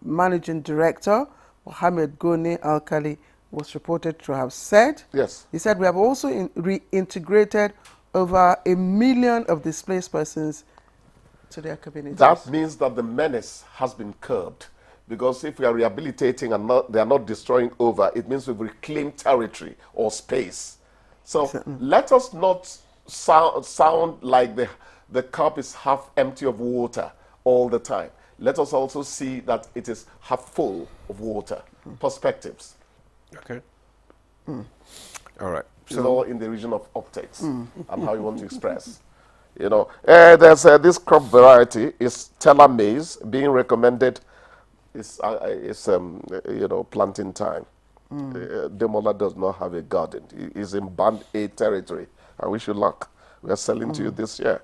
Managing Director, Mohammed Goni Alkali, was reported to have said. Yes. He said, we have also reintegrated over 1 million of displaced persons to their communities. That means that the menace has been curbed. Because if we are rehabilitating and they are not destroying over, it means we've reclaimed territory or space. So let us not sound like the cup is half empty of water all the time. Let us also see that it is half full of water. Perspectives. Okay. All right. It's all in the region of optics and how you want to express. You know, there's this crop variety is Stella maize being recommended. It's you know, planting time. Demola does not have a garden. He's in Band A territory. I wish you luck. We are selling to you this year.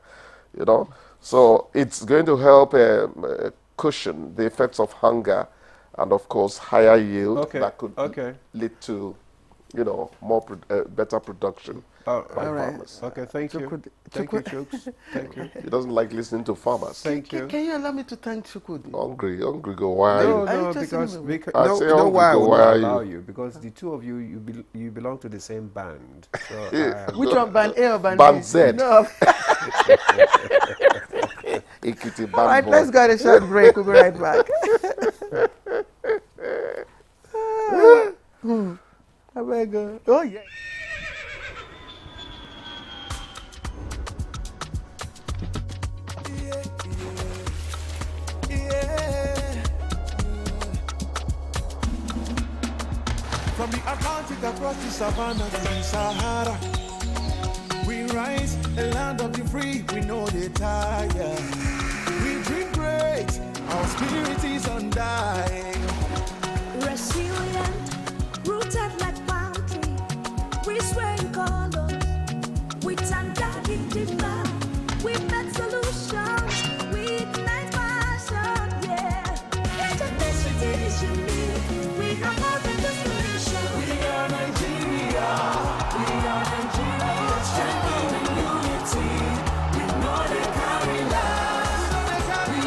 You know, so it's going to help cushion the effects of hunger, and of course higher yield that could lead to, you know, more better production by farmers. Okay, thank you. Thank you, Chooks. Thank you. He doesn't like listening to farmers. Thank you. Can you allow me to thank Chukwudi? Hungry go. Why? No, because no, why I will not allow you? Because the two of you, you belong to the same band. So which one, band A or band B? Band Z. No. All right, let's go on a short break. We'll be right back. I better go. Oh, yeah. From the Atlantic across the savannah to the Sahara, we rise, a land of the free, we know they tire. We dream great, our spirit is undying. Resilient, rooted like palm tree, we swear in color, with undying demand, we make solutions, we ignite passion, yeah. Diversity is unique, we have more than just solution. We are Nigeria, strength and unity, we know they carry lives. We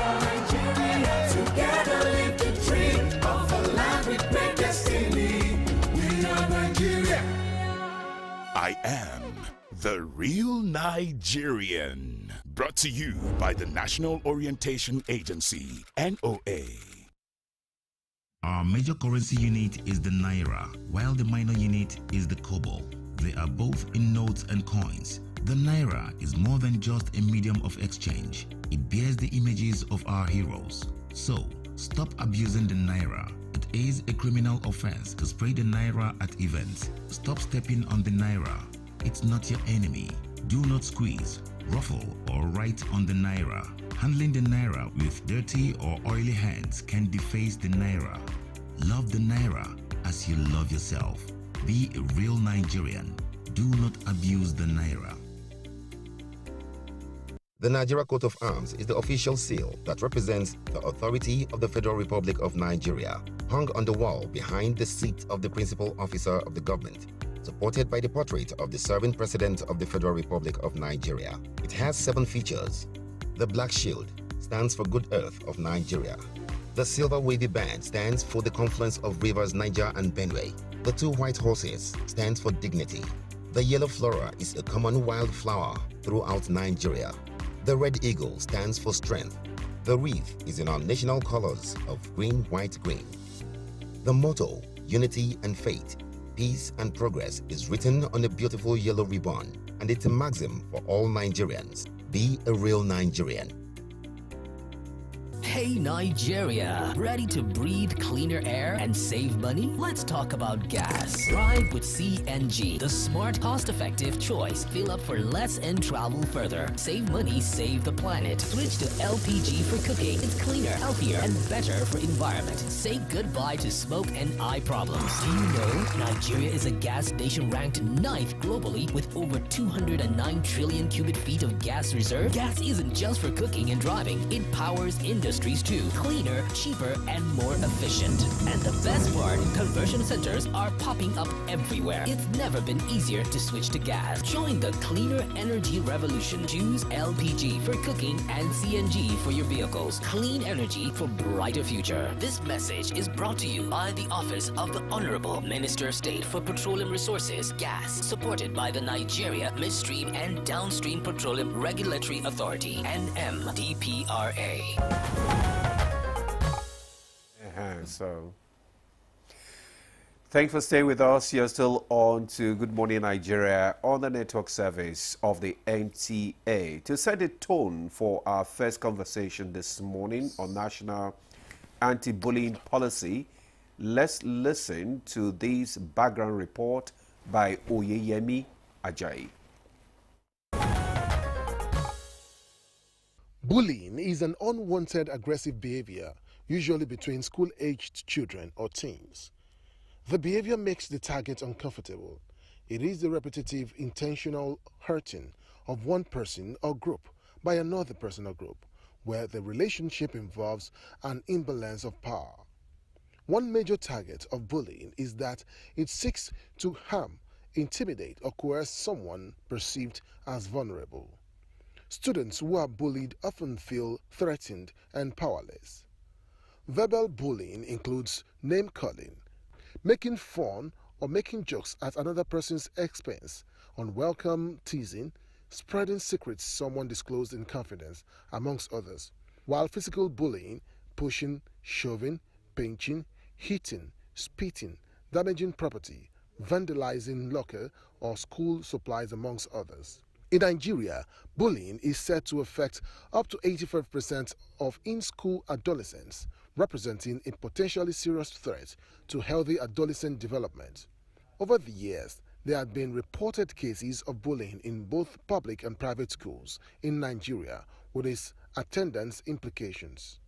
are Nigeria, together live the dream of a land with great destiny. We are Nigeria. I am the real Nigerian. Brought to you by the National Orientation Agency, NOA. Our major currency unit is the Naira, while the minor unit is the Kobo. They are both in notes and coins. The Naira is more than just a medium of exchange. It bears the images of our heroes. So, stop abusing the Naira. It is a criminal offense to spray the Naira at events. Stop stepping on the Naira. It's not your enemy. Do not squeeze, ruffle, or write on the Naira. Handling the Naira with dirty or oily hands can deface the Naira. Love the Naira as you love yourself. Be a real Nigerian. Do not abuse the Naira. The Nigeria Coat of Arms is the official seal that represents the authority of the Federal Republic of Nigeria, hung on the wall behind the seat of the principal officer of the government, supported by the portrait of the serving president of the Federal Republic of Nigeria. It has 7 features. The black shield stands for Good Earth of Nigeria. The silver wavy band stands for the confluence of rivers Niger and Benue. The 2 white horses stands for dignity. The yellow flora is a common wildflower throughout Nigeria. The red eagle stands for strength. The wreath is in our national colors of green, white, green. The motto, unity and faith, peace and progress, is written on a beautiful yellow ribbon, and it's a maxim for all Nigerians. Be a real Nigerian. Hey Nigeria, ready to breathe cleaner air and save money? Let's talk about gas. Drive with CNG, the smart, cost-effective choice. Fill up for less and travel further. Save money, save the planet. Switch to LPG for cooking. It's cleaner, healthier, and better for environment. Say goodbye to smoke and eye problems. Do you know Nigeria is a gas nation ranked 9th globally with over 209 trillion cubic feet of gas reserve? Gas isn't just for cooking and driving. It powers industry, increase too. Cleaner, cheaper, and more efficient. And the best part, conversion centers are popping up everywhere. It's never been easier to switch to gas. Join the cleaner energy revolution. Choose LPG for cooking and CNG for your vehicles. Clean energy for brighter future. This message is brought to you by the Office of the Honorable Minister of State for Petroleum Resources, Gas, supported by the Nigeria Midstream and Downstream Petroleum Regulatory Authority, NMDPRA. So, thanks for staying with us. You're still on to Good Morning Nigeria on the network service of the NTA. To set the tone for our first conversation this morning on national anti-bullying policy, let's listen to this background report by Oyeyemi Ajayi. Bullying is an unwanted aggressive behavior, usually between school-aged children or teens. The behavior makes the target uncomfortable. It is the repetitive, intentional hurting of one person or group by another person or group, where the relationship involves an imbalance of power. One major target of bullying is that it seeks to harm, intimidate, or coerce someone perceived as vulnerable. Students who are bullied often feel threatened and powerless. Verbal bullying includes name-calling, making fun or making jokes at another person's expense, unwelcome teasing, spreading secrets someone disclosed in confidence, amongst others. While physical bullying, pushing, shoving, pinching, hitting, spitting, damaging property, vandalizing locker or school supplies, amongst others. In Nigeria, bullying is said to affect up to 85% of in-school adolescents, representing a potentially serious threat to healthy adolescent development. Over the years, there have been reported cases of bullying in both public and private schools in Nigeria, with its attendance implications.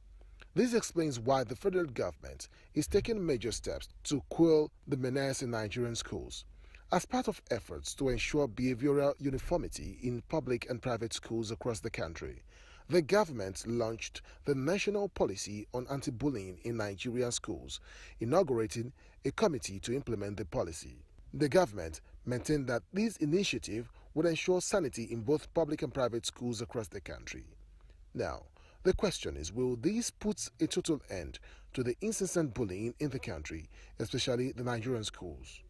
This explains why the federal government is taking major steps to quell the menace in Nigerian schools. As part of efforts to ensure behavioral uniformity in public and private schools across the country, the government launched the National Policy on Anti-Bullying in Nigerian Schools, inaugurating a committee to implement the policy. The government maintained that this initiative would ensure sanity in both public and private schools across the country. Now, the question is, will this put a total end to the incessant bullying in the country, especially the Nigerian schools?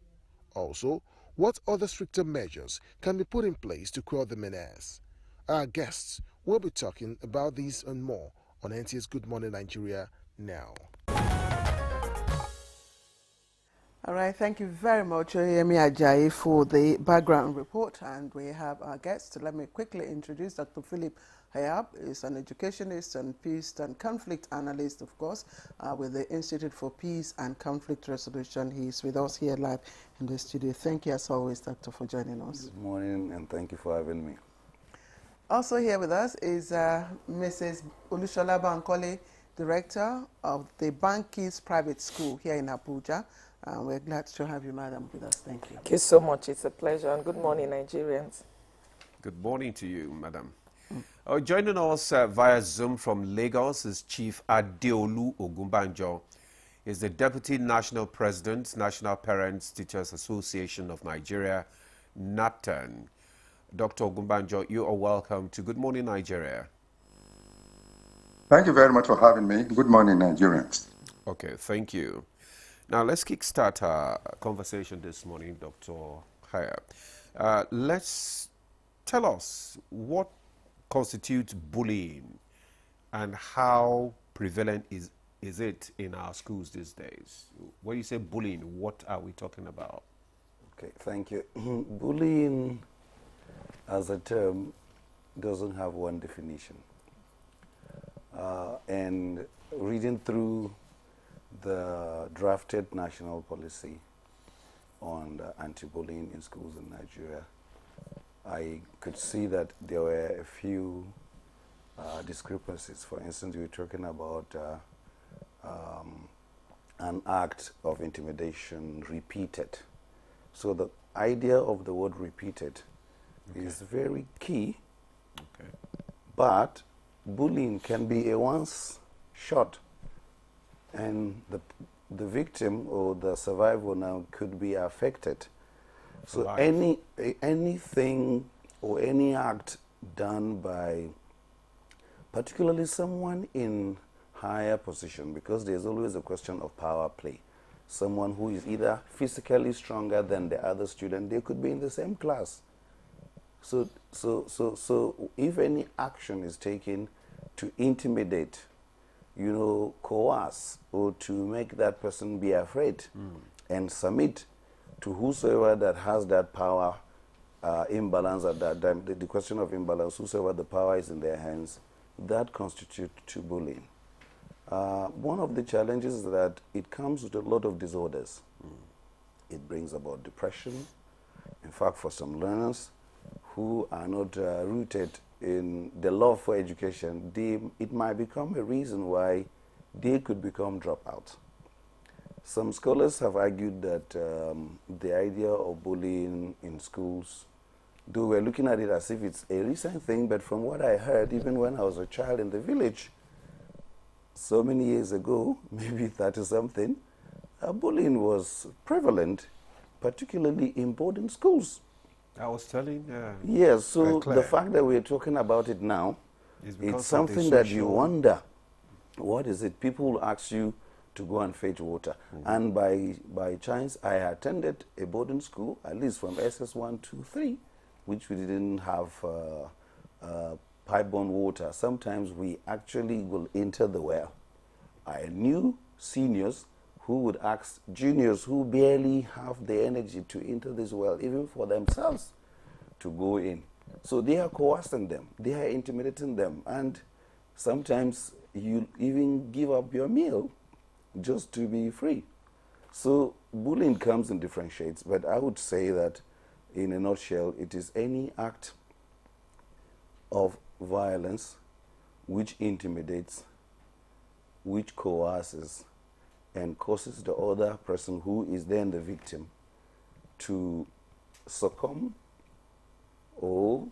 Also, what other stricter measures can be put in place to quell the menace? Our guests will be talking about this and more on NTA's Good Morning Nigeria now. All right, thank you very much, Oyeyemi Ajayi, for the background report. And we have our guests. Let me quickly introduce Dr. Philip Hayab. He's an educationist and peace and conflict analyst, of course, with the Institute for Peace and Conflict Resolution. He's with us here live in the studio. Thank you, as always, Doctor, for joining us. Good morning, and thank you for having me. Also here with us is Mrs. Olushola Bankole, Director of the Bankies Private School here in Abuja. We're glad to have you, madam, with us. Thank you. Thank you so much. It's a pleasure. And good morning, Nigerians. Good morning to you, madam. Joining us via Zoom from Lagos is Chief Adeolu Ogunbanjo. He's the Deputy National President, National Parents Teachers Association of Nigeria, NAPTAN. Dr. Ogunbanjo, you are welcome to Good Morning Nigeria. Thank you very much for having me. Good morning, Nigerians. Okay, thank you. Now, let's kickstart our conversation this morning, Dr. Hayab. Let's tell us what constitutes bullying and how prevalent is it in our schools these days? When you say bullying, what are we talking about? Okay, thank you. Bullying as a term doesn't have one definition. And reading through the drafted national policy on anti-bullying in schools in Nigeria, I could see that there were a few discrepancies. For instance, we were talking about an act of intimidation repeated. So the idea of the word repeated is very key, but bullying can be a once shot, and the victim or the survivor now could be affected. So anything or any act done by particularly someone in higher position, because there's always a question of power play. Someone who is either physically stronger than the other student, they could be in the same class. So if any action is taken to intimidate, coerce, or to make that person be afraid and submit to whosoever that has that power imbalance at that time, the question of imbalance, whosoever the power is in their hands, that constitutes bullying. One of the challenges is that it comes with a lot of disorders. It brings about depression. In fact, for some learners who are not rooted in the love for education, it might become a reason why they could become dropouts. Some scholars have argued that the idea of bullying in schools, though we're looking at it as if it's a recent thing, but from what I heard, even when I was a child in the village, so many years ago, maybe 30-something, bullying was prevalent, particularly in boarding schools. I was telling yes, so the fact that we're talking about it now, it's something that you wonder, what is it? People will ask you to go and fetch water. And by chance, I attended a boarding school, at least from SS1 to 3, which we didn't have pipe-borne water. Sometimes we actually will enter the well. I knew seniors who would ask juniors who barely have the energy to enter this well, even for themselves, to go in. So they are coercing them, they are intimidating them, and sometimes you even give up your meal just to be free. So bullying comes in different shades, but I would say that in a nutshell, it is any act of violence which intimidates, which coerces, and causes the other person who is then the victim to succumb or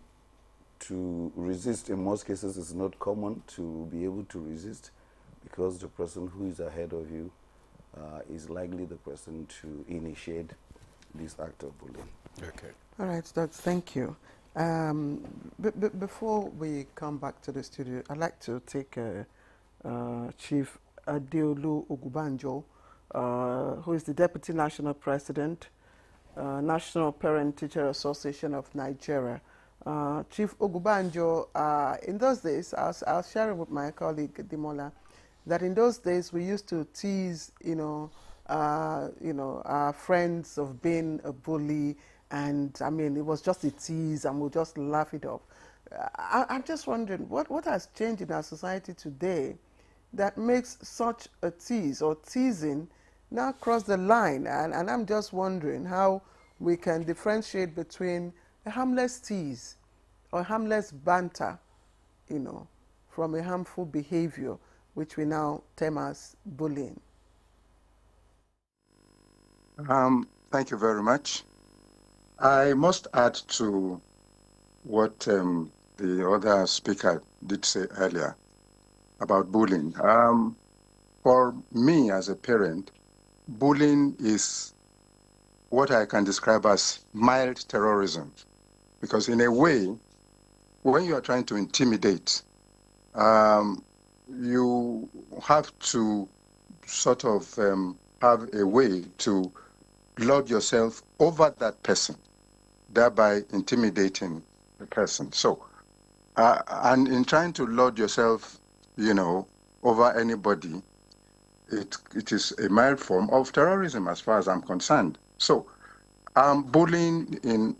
to resist. In most cases, it's not common to be able to resist because the person who is ahead of you is likely the person to initiate this act of bullying. Okay. All right, Doug, thank you. Before we come back to the studio, I'd like to take Chief Adeolu Ogubanjo, who is the Deputy National President, National Parent-Teacher Association of Nigeria. Chief Ogubanjo, in those days, I was sharing with my colleague Dimola, that in those days we used to tease, our friends of being a bully, and I mean, it was just a tease, and we'll just laugh it off. I'm just wondering, what has changed in our society today that makes such a tease or teasing now cross the line? And I'm just wondering how we can differentiate between a harmless tease or harmless banter, from a harmful behavior, which we now term as bullying. Thank you very much. I must add to what the other speaker did say earlier about bullying. For me as a parent, bullying is what I can describe as mild terrorism, because in a way, when you are trying to intimidate, you have to sort of have a way to lord yourself over that person, thereby intimidating the person. So, and in trying to lord yourself, over anybody, it is a mild form of terrorism as far as I'm concerned. So, bullying in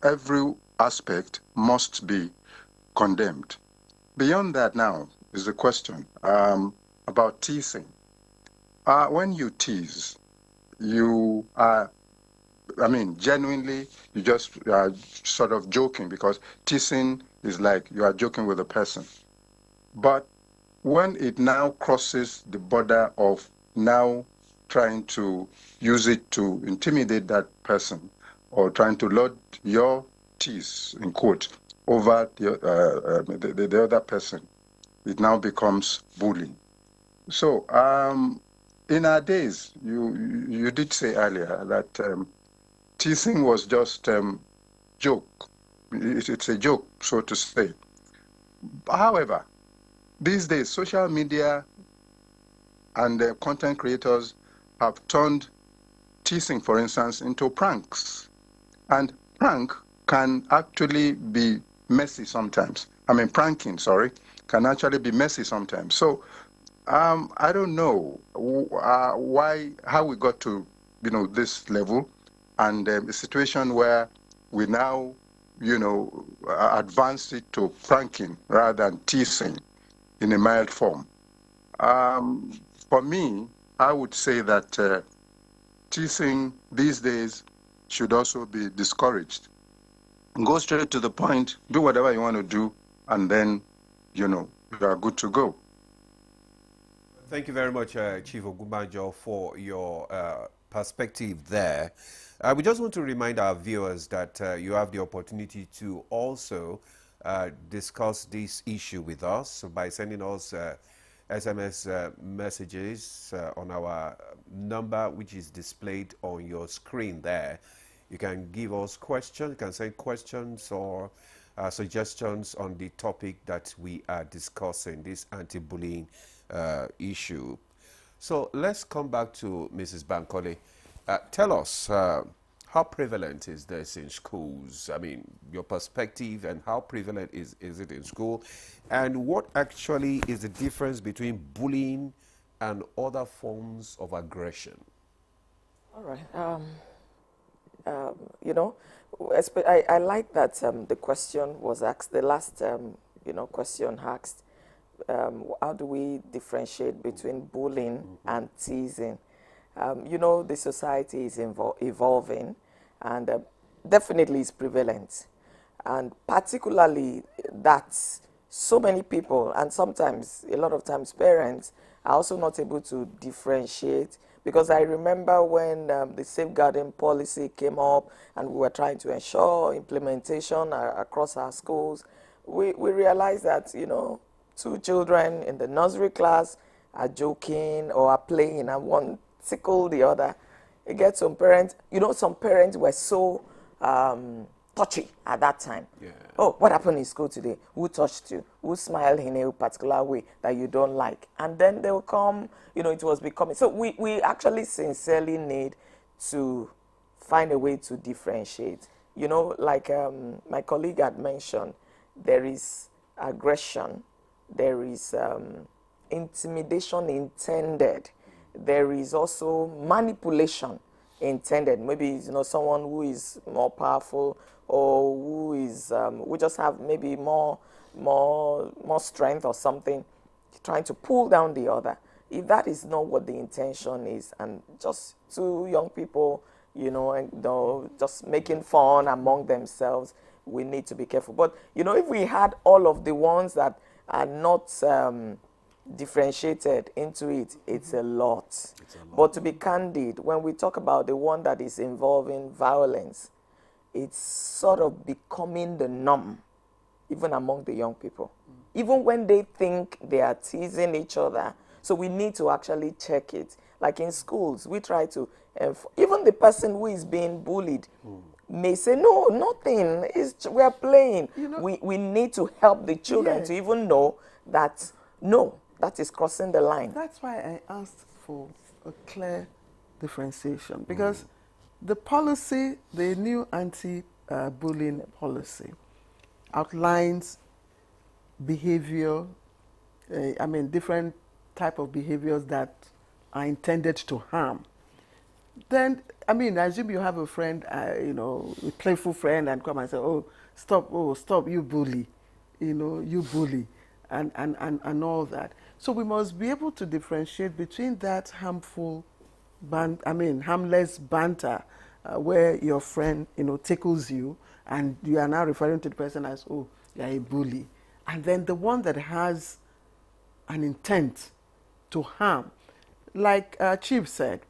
every aspect must be condemned. Beyond that now is the question about teasing. When you tease, you are, genuinely, you just are sort of joking, because teasing is like you are joking with a person. But when it now crosses the border of now trying to use it to intimidate that person, or trying to load your tease, in quote, over the other person, it now becomes bullying. So, in our days, you did say earlier that teasing was just joke. It's a joke, so to say. However, these days, social media and content creators have turned teasing, for instance, into pranks. And prank can actually be messy sometimes. I mean, pranking, sorry, can actually be messy sometimes. So I don't know how we got to, this level, and a situation where we now, advance it to pranking rather than teasing in a mild form. For me, I would say that teasing these days should also be discouraged. Go straight to the point, do whatever you want to do, and then, you are good to go. Thank you very much, Chief Ogunbanjo, for your perspective there. We just want to remind our viewers that you have the opportunity to also discuss this issue with us by sending us SMS messages on our number, which is displayed on your screen there. You can give us questions, you can send questions or suggestions on the topic that we are discussing, this anti-bullying issue. So let's come back to Mrs. Bankole. Tell us, how prevalent is this in schools? I mean, your perspective, and how prevalent is it in school? And what actually is the difference between bullying and other forms of aggression? All right. I like that the question was asked, the last, question asked, how do we differentiate between bullying and teasing? The society is evolving, and definitely is prevalent. And particularly that so many people, and sometimes, a lot of times, parents are also not able to differentiate. Because I remember when the safeguarding policy came up and we were trying to ensure implementation across our schools, we realized that, two children in the nursery class are joking or are playing, and one tickle the other. It gets some parents, some parents were so touchy at that time. Yeah. Oh, what happened in school today? Who touched you? Who smiled in a particular way that you don't like? And then they will come, it was becoming. So we actually sincerely need to find a way to differentiate. Like my colleague had mentioned, there is aggression, there is intimidation intended, there is also manipulation intended. Maybe someone who is more powerful, or who is we just have maybe more strength or something, trying to pull down the other. If that is not what the intention is, and just two young people, just making fun among themselves, we need to be careful. But if we had all of the ones that are not differentiated into it, it's a lot. But to be candid, when we talk about the one that is involving violence, it's sort of becoming the norm, even among the young people. Even when they think they are teasing each other. So we need to actually check it. Like in schools, we try to, even the person who is being bullied may say, no, nothing, we are playing. We need to help the children to even know that, no, that is crossing the line. That's why I asked for a clear differentiation, because the policy, the new anti-bullying policy, outlines behavior, different type of behaviors that are intended to harm. Then, I assume you have a friend, a playful friend, and come and say, oh, stop, you bully, you bully, and all that. So we must be able to differentiate between that harmless banter, where your friend, tickles you, and you are now referring to the person as, oh, you're a bully. And then the one that has an intent to harm. Like Chief said,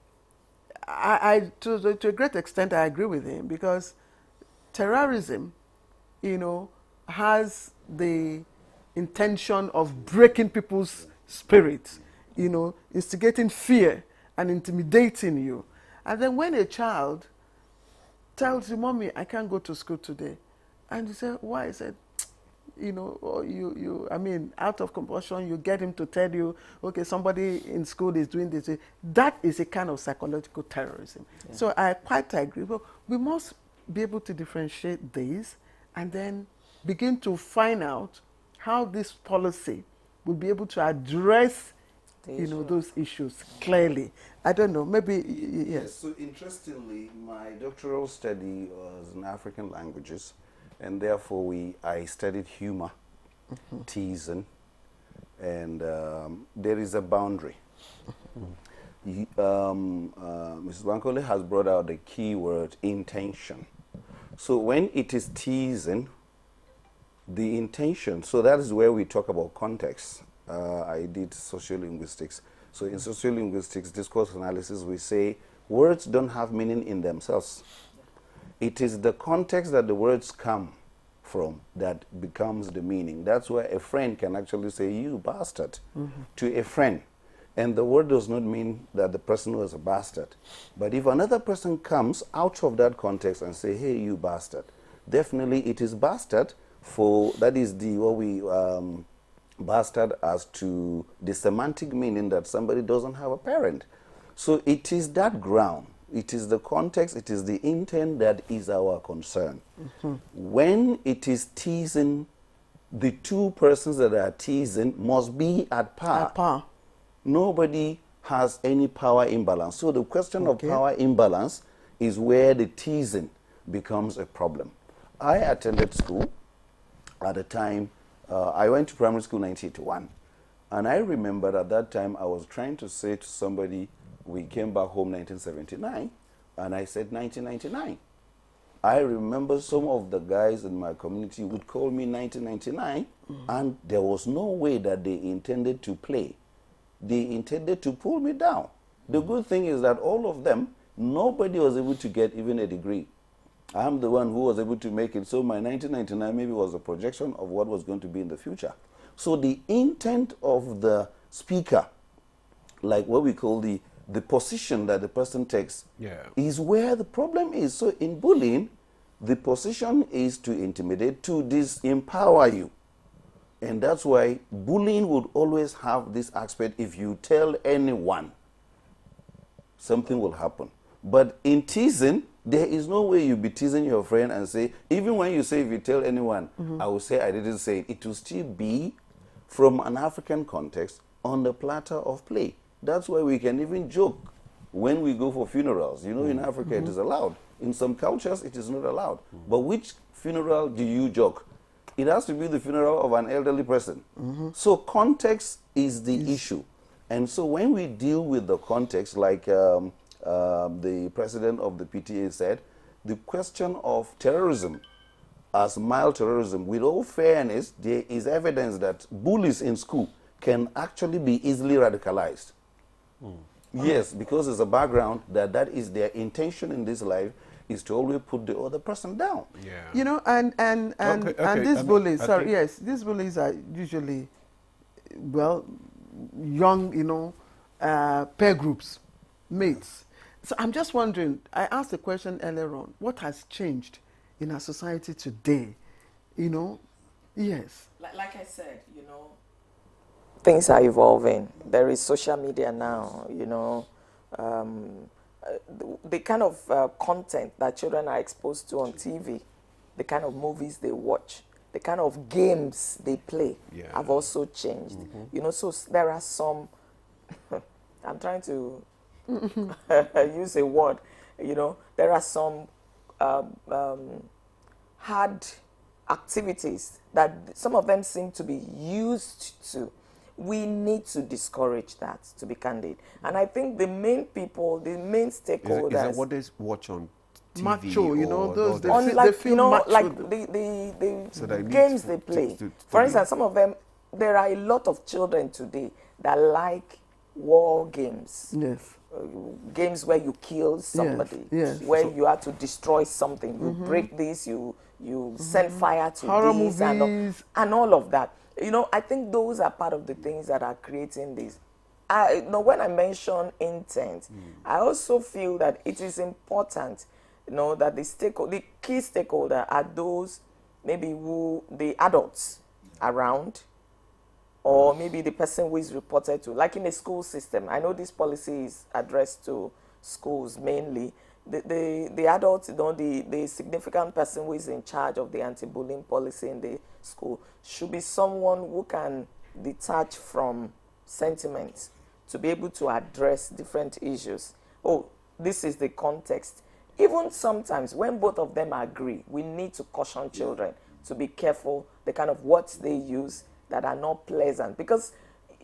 to a great extent, I agree with him, because terrorism, has the intention of breaking people's spirits, instigating fear and intimidating you. And then when a child tells you, "Mommy, I can't go to school today," and you say, "Why?" I said, or out of compulsion, you get him to tell you, "Okay, somebody in school is doing this." That is a kind of psychological terrorism. Yeah. So I quite agree. Well, we must be able to differentiate these and then begin to find out how this policy will be able to address those issues clearly. I don't know, maybe, yes. So interestingly, my doctoral study was in African languages, and therefore I studied humor, teasing, and there is a boundary. Mrs. Bankole has brought out the key word, intention. So when it is teasing, the intention, so that is where we talk about context. I did sociolinguistics. So in sociolinguistics, discourse analysis, we say words don't have meaning in themselves. It is the context that the words come from that becomes the meaning. That's where a friend can actually say, "You bastard," to a friend. And the word does not mean that the person was a bastard. But if another person comes out of that context and say, "Hey, you bastard," definitely it is bastard for, that is bastard as to the semantic meaning that somebody doesn't have a parent. So it is that ground, it is the context, it is the intent that is our concern. When it is teasing, the two persons that are teasing must be at par. At par. Nobody has any power imbalance. So the question of power imbalance is where the teasing becomes a problem. I attended school at the time. I went to primary school in 1981, and I remember at that time I was trying to say to somebody, we came back home 1979, and I said 1999. I remember some of the guys in my community would call me 1999, and there was no way that they intended to play. They intended to pull me down. The good thing is that all of them, nobody was able to get even a degree. I'm the one who was able to make it. So my 1999 maybe was a projection of what was going to be in the future. So the intent of the speaker, like what we call the position that the person takes, is where the problem is. So in bullying, the position is to intimidate, to disempower you. And that's why bullying would always have this aspect. If you tell anyone, something will happen. But in teasing, there is no way you be teasing your friend and say, even when you say, if you tell anyone, I will say I didn't say it. It will still be from an African context on the platter of play. That's why we can even joke when we go for funerals. You know, in Africa it is allowed. In some cultures it is not allowed. But which funeral do you joke? It has to be the funeral of an elderly person. So context is the issue. And so when we deal with the context, like the president of the PTA said, the question of terrorism as mild terrorism, with all fairness, there is evidence that bullies in school can actually be easily radicalized. Yes, because there's a background that is their intention in this life, is to always put the other person down. You know, and these bullies, these bullies are usually, well, young, peer groups, mates. So I'm just wondering, I asked the question earlier on, what has changed in our society today? Yes. Like I said, things are evolving. There is social media now, the kind of content that children are exposed to on TV, the kind of movies they watch, the kind of games they play have also changed. So there are some, I'm trying to use a word, there are some hard activities that some of them seem to be used to. We need to discourage that, to be candid. And I think the main people, the main stakeholders... Is that what they watch on TV? Macho, those, they feel macho. Like the games they play. For instance, some of them, there are a lot of children today that like war games. Yes. Games where you kill somebody, where you have to destroy something. You break this, you send fire to horror this, movies. and all of that. I think those are part of the things that are creating this. when I mention intent, I also feel that it is important, that the key stakeholder are those maybe the adults around, or maybe the person who is reported to, like in a school system. I know this policy is addressed to schools mainly. The adults, the significant person who is in charge of the anti-bullying policy in the school should be someone who can detach from sentiments to be able to address different issues. Oh, this is the context. Even sometimes when both of them agree, we need to caution children to be careful the kind of words they use that are not pleasant. Because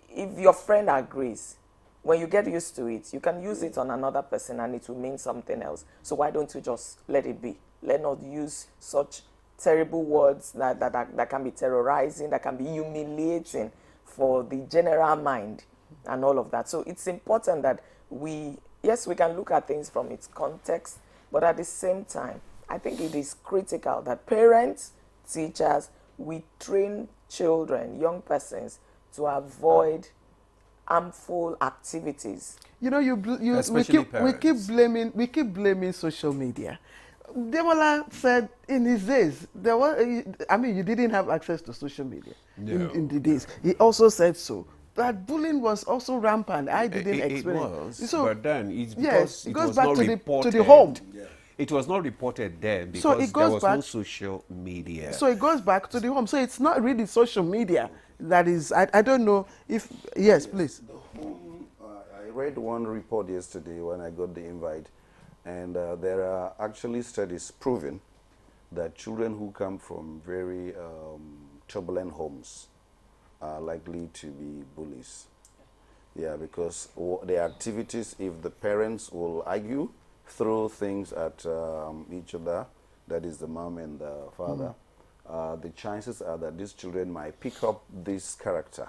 if your friend agrees, when you get used to it, you can use it on another person and it will mean something else. So why don't you just let it be? Let not use such terrible words that can be terrorizing, that can be humiliating for the general mind and all of that. So it's important that we can look at things from its context, but at the same time, I think it is critical that parents, teachers, we train children, young persons, to avoid harmful activities. We keep blaming social media. Demola said in his days, you didn't have access to social media in the days. He also said so. That bullying was also rampant. I didn't experience it. But then it's because yes, it goes was back not to reported. the home. Yeah. It was not reported then because so it goes there was back, no social media. So it goes back to the home. So it's not really social media that is, I don't know if, yes, please. The home, I read one report yesterday when I got the invite, and there are actually studies proving that children who come from very turbulent homes are likely to be bullies. Yeah, because the activities, if the parents will argue, throw things at each other, that is the mom and the father, the chances are that these children might pick up this character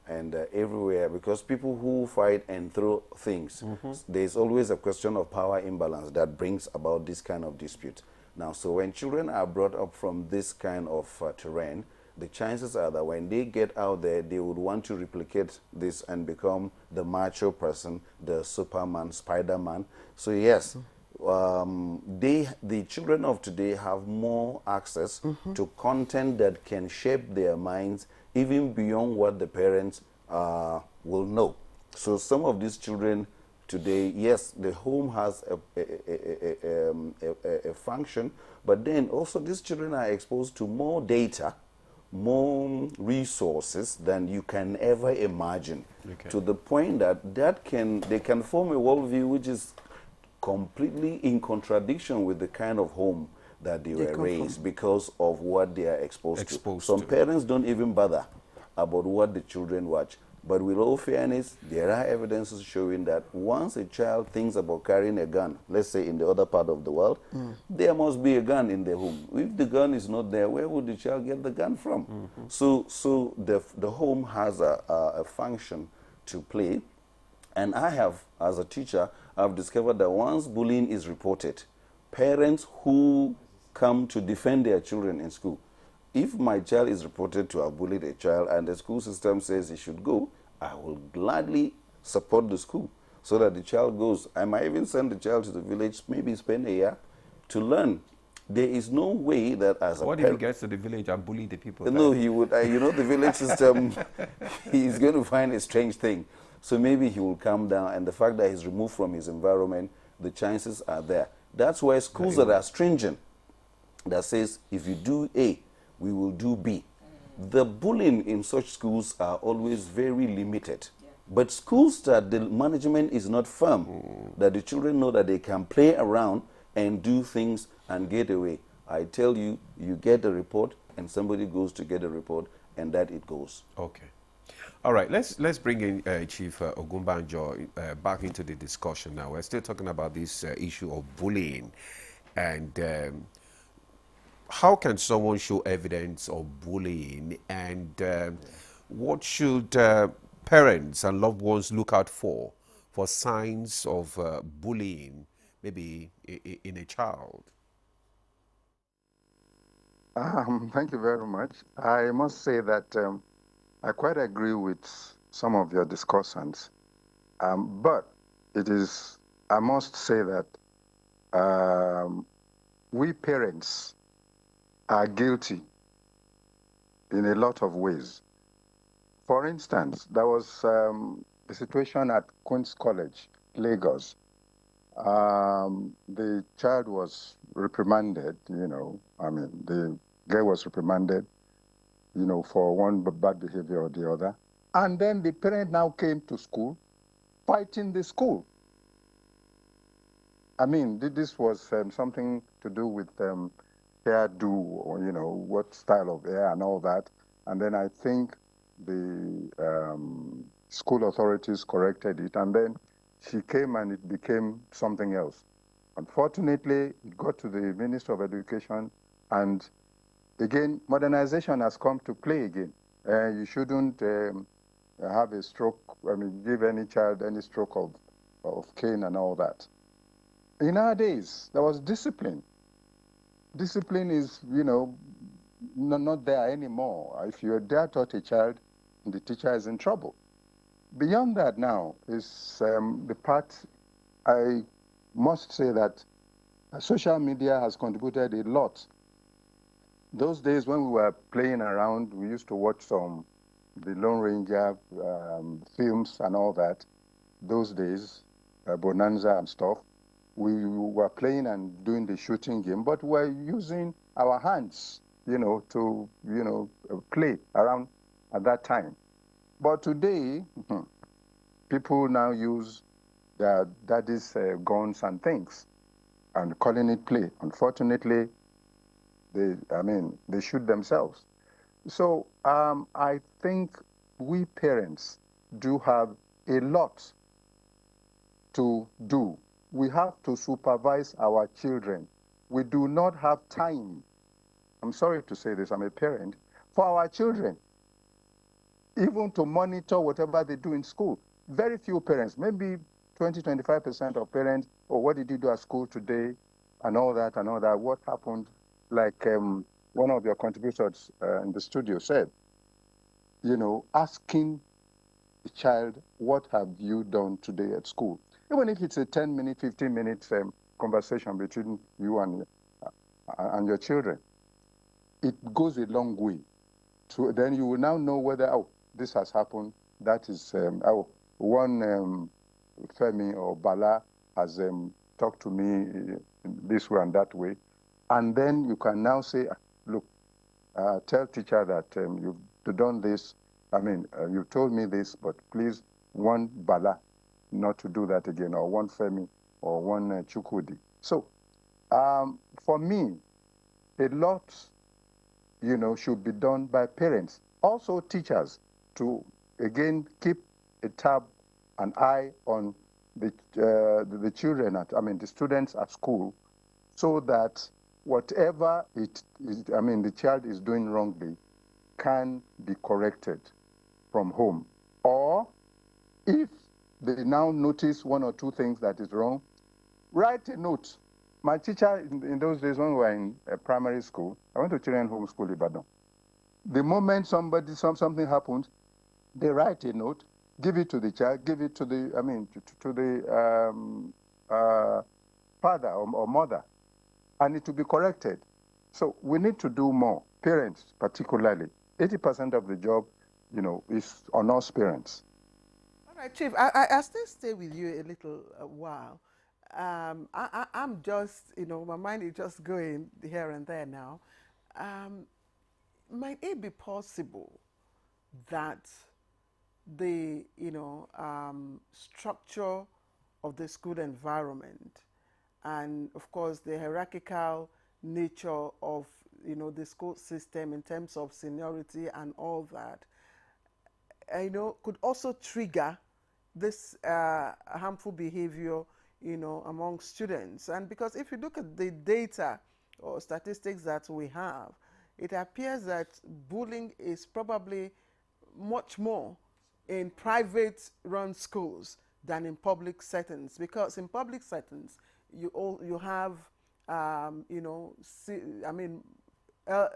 and everywhere, because people who fight and throw things, there's always a question of power imbalance that brings about this kind of dispute. Now, so when children are brought up from this kind of terrain, the chances are that when they get out there, they would want to replicate this and become the macho person, the Superman, Spider-Man. So yes, the children of today have more access to content that can shape their minds even beyond what the parents will know. So some of these children today, yes, the home has a function, but then also these children are exposed to more data, more resources than you can ever imagine, to the point that they can form a worldview which is completely in contradiction with the kind of home that they were raised because of what they are exposed to. Some parents don't even bother about what the children watch. But with all fairness, there are evidences showing that once a child thinks about carrying a gun, let's say in the other part of the world, there must be a gun in the home. If the gun is not there, where would the child get the gun from? So the home has a function to play. And I have, as a teacher, I've discovered that once bullying is reported, parents who come to defend their children in school, if my child is reported to have bullied a child and the school system says he should go, I will gladly support the school so that the child goes. I might even send the child to the village, maybe spend a year to learn. There is no way that as a parent... What if he gets to the village and bully the people? No, he would, the village system, he's going to find a strange thing. So maybe he will calm down, and the fact that he's removed from his environment, the chances are there. That's why schools that are stringent, that says, if you do A, we will do B. The bullying in such schools are always very limited. But schools that the management is not firm, that the children know that they can play around and do things and get away. I tell you, you get a report and somebody goes to get a report, and that it goes. Okay. All right, let's bring in Chief Ogumbanjo back into the discussion now. We're still talking about this issue of bullying, and how can someone show evidence of bullying, and what should parents and loved ones look out for signs of bullying, maybe in a child? Thank you very much. I must say that I quite agree with some of your discussants But it is, I must say that we parents are guilty in a lot of ways. For instance, there was a situation at Queen's College, Lagos. The child was reprimanded, the girl was reprimanded, for one bad behavior or the other. And then the parent now came to school fighting the school. I mean, this was something to do with hairdo, or, what style of hair and all that. And then I think the school authorities corrected it, and then she came and it became something else. Unfortunately, it got to the Minister of Education, and again, modernization has come to play again. You shouldn't have a stroke, give any child any stroke of cane and all that. In our days, there was discipline. Discipline is, not there anymore. If you dare taught a child, the teacher is in trouble. Beyond that now is the part, I must say that social media has contributed a lot. Those days when we were playing around, we used to watch the Lone Ranger films and all that. Those days, Bonanza and stuff, we were playing and doing the shooting game, but we were using our hands, to, play around at that time. But today, people now use their daddy's guns and things and calling it play. Unfortunately, they shoot themselves. So I think we parents do have a lot to do. We have to supervise our children. We do not have time, I'm sorry to say this, I'm a parent, for our children, even to monitor whatever they do in school. Very few parents, maybe 20–25% of parents, what did you do at school today, and all that, what happened, like one of your contributors in the studio said, asking the child, what have you done today at school? Even if it's a 10-minute, 15-minute conversation between you and your children, it goes a long way. Then you will now know whether, this has happened, that is, one Femi or Bala has talked to me this way and that way. And then you can now say, look, tell teacher that you've done this. You told me this, but please, one Bala, not to do that again, or one Femi, or one Chukwudi. So, for me, a lot, should be done by parents. Also teachers to, again, keep a tab, an eye on the children, the students at school, so that whatever the child is doing wrongly can be corrected from home. Or if they now notice one or two things that is wrong, write a note. My teacher in those days when we were in primary school, I went to children's home school in Ibadan. The moment something happens, they write a note, give it to the child, give it to the father or mother, and it will be corrected. So we need to do more. Parents, particularly, 80% of the job, is on us parents. All right, Chief, I still stay with you a little while. I'm just, my mind is just going here and there now. Might it be possible that the, structure of the school environment and, of course, the hierarchical nature of, the school system in terms of seniority and all that, could also trigger this harmful behavior, among students? And because if you look at the data or statistics that we have, it appears that bullying is probably much more in private-run schools than in public settings. Because in public settings, you have,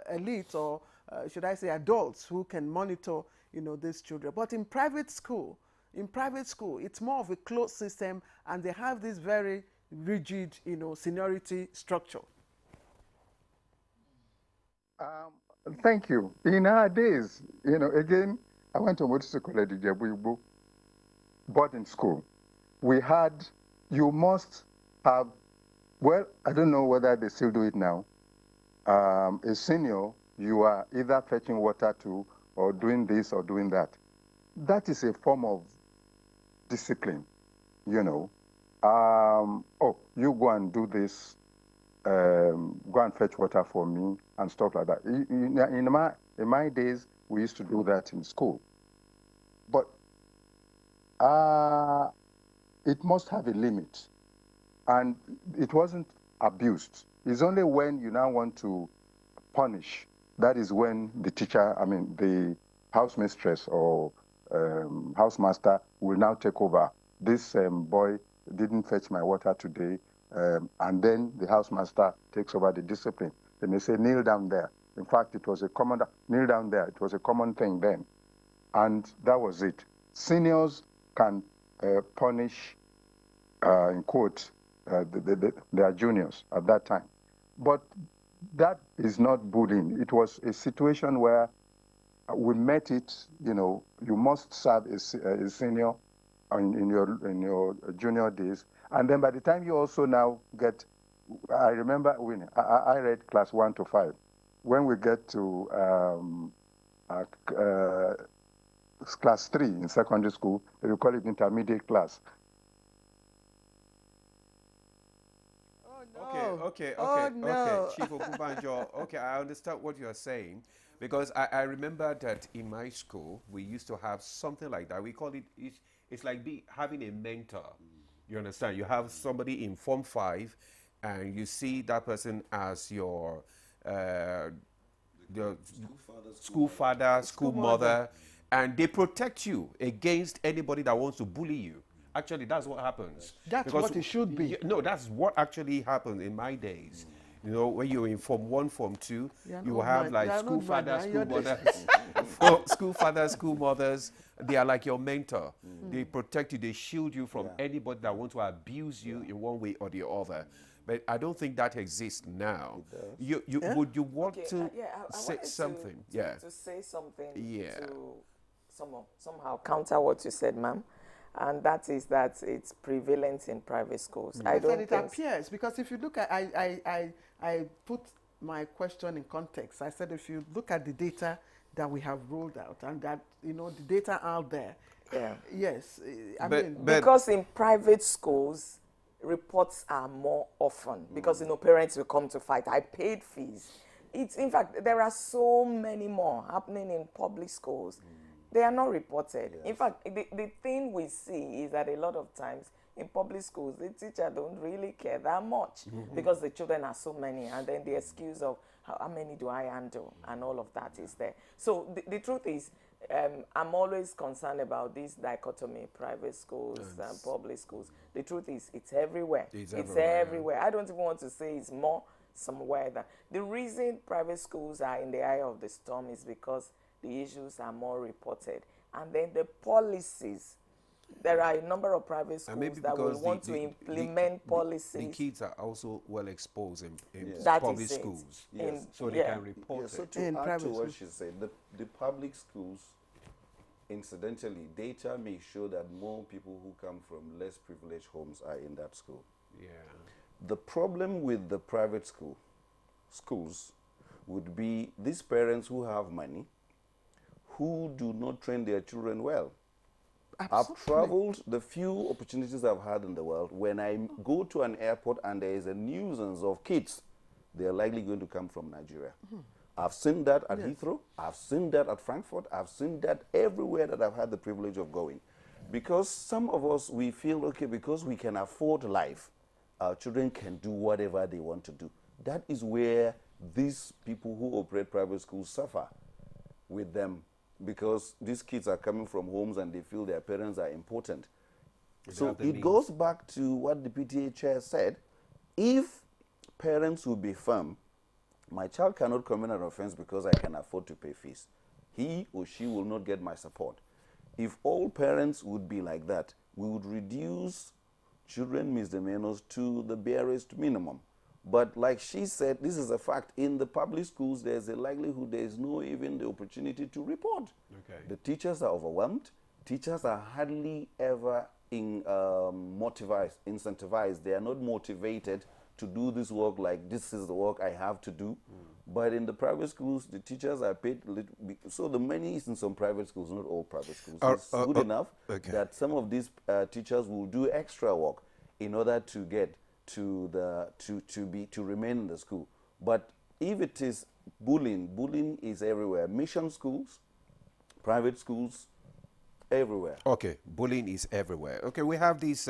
elite, or should I say adults, who can monitor, these children. But in private school, in private school, it's more of a closed system, and they have this very rigid, seniority structure. Thank you. In our days, again, I went to Modern School at Ijebu boarding school. You must have, well, I don't know whether they still do it now. A senior, you are either fetching water to or doing this or doing that. That is a form of discipline, Oh, you go and do this, go and fetch water for me and stuff like that. In my days, we used to do that in school. But it must have a limit. And it wasn't abused. It's only when you now want to punish, that is when the teacher, the housemistress or housemaster will now take over. This boy didn't fetch my water today, and then the housemaster takes over the discipline. They may say, kneel down there. In fact, it was a common, kneel down there. It was a common thing then. And that was it. Seniors can punish, in quotes, their juniors at that time. But that is not bullying. It was a situation where we met it, you must serve a senior in your junior days. And then by the time you also now get, I remember when I read class 1 to 5. When we get to class 3 in secondary school, we call it intermediate class. Okay, no. Chief Okubanjo, okay, I understand what you're saying, because I remember that in my school, we used to have something like that. We call it, it's like having a mentor. You understand? You have somebody in Form 5, and you see that person as your school father, school mother, and they protect you against anybody that wants to bully you. Actually, that's what happens. That's what it should be. No, that's what actually happened in my days. When you're in Form 1, Form 2, you have like school fathers, school mothers, school fathers, school mothers. They are like your mentor. They protect you. They shield you from anybody that wants to abuse you in one way or the other. But I don't think that exists now. Would you want to say something? To say something to somehow counter what you said, ma'am. And that is that it's prevalent in private schools. I don't think it appears, because if you look at, I put my question in context. I said, if you look at the data that we have rolled out, and that, the data out there, yes, because in private schools, reports are more often, because, parents will come to fight. I paid fees. In fact, there are so many more happening in public schools. They are not reported. Yes. In fact, the thing we see is that a lot of times in public schools, the teacher don't really care that much because the children are so many, and then the excuse of how many do I handle and all of that is there. So the truth is, I'm always concerned about this dichotomy, private schools and public schools. The truth is, it's everywhere. It's everywhere. I don't even want to say it's more somewhere. The reason private schools are in the eye of the storm is because the issues are more reported. And then the policies. There are a number of private schools that will want to implement policies. The kids are also well exposed in That public is it. schools. Yes. So they can report So it. to add to what she said, the public schools, incidentally, data may show that more people who come from less privileged homes are in that school. Yeah. The problem with the private schools would be these parents who have money, who do not train their children well. Absolutely. I've traveled, the few opportunities I've had in the world, when I go to an airport and there is a nuisance of kids, they are likely going to come from Nigeria. I've seen that at Heathrow, I've seen that at Frankfurt, I've seen that everywhere that I've had the privilege of going. Because some of us, we feel, okay, because we can afford life, our children can do whatever they want to do. That is where these people who operate private schools suffer with them, because these kids are coming from homes and they feel their parents are important. So it goes back to what the PTA chair said. If parents will be firm, my child cannot commit an offense because I can afford to pay fees. He or she will not get my support. If all parents would be like that, we would reduce children misdemeanors to the barest minimum. But like she said, this is a fact. In the public schools, there's a likelihood there is no even the opportunity to report. Okay. The teachers are overwhelmed. Teachers are hardly ever incentivized. They are not motivated to do this work like this is the work I have to do. But in the private schools, the teachers are paid a little bit. So the money is in some private schools, not all private schools. It's good enough that some of these teachers will do extra work in order to get to remain in the school. But if it is bullying is everywhere. Mission schools, private schools, everywhere. Okay, bullying is everywhere. Okay, we have these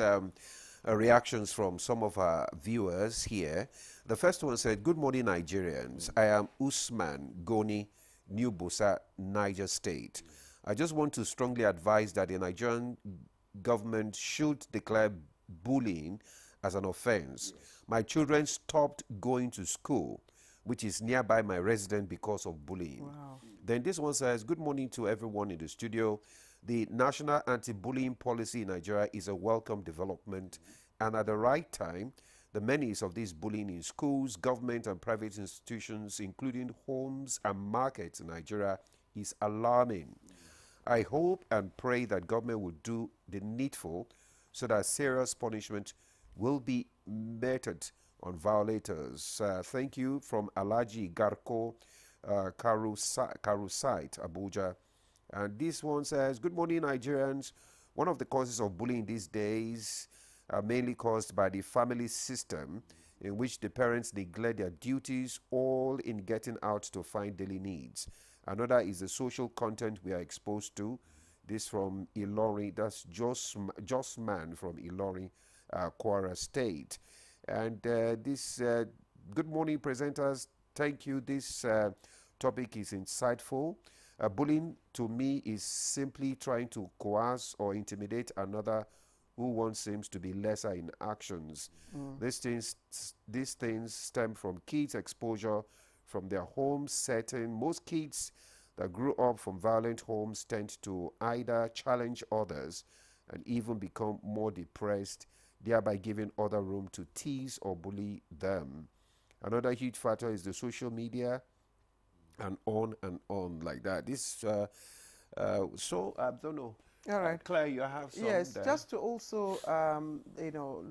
reactions from some of our viewers here. The first one said, "Good morning, Nigerians. I am Usman Goni, New Busa, Niger State. I just want to strongly advise that the Nigerian government should declare bullying as an offense. My children stopped going to school, which is nearby my residence, because of bullying." Wow. Then this one says, "Good morning to everyone in the studio. The national anti-bullying policy in Nigeria is a welcome development, and at the right time. The menace of this bullying in schools, government and private institutions, including homes and markets in Nigeria, is alarming. I hope and pray that government will do the needful so that serious punishment will be meted on violators." Thank you from Alaji Garko Karusite, Abuja. And this one says, "Good morning, Nigerians. One of the causes of bullying these days are mainly caused by the family system, in which the parents neglect their duties, all in getting out to find daily needs. Another is the social content we are exposed to." This from Ilori, that's Josman from Ilori, Kwara State. And this, good morning, presenters. Thank you. This topic is insightful. Bullying to me is simply trying to coerce or intimidate another who one seems to be lesser in actions. These things stem from kids' exposure from their home setting. Most kids that grew up from violent homes tend to either challenge others and even become more depressed, thereby giving other room to tease or bully them. Another huge factor is the social media, and on like that. This, so I don't know. All right, Claire, you have some. Yes, there. just to also,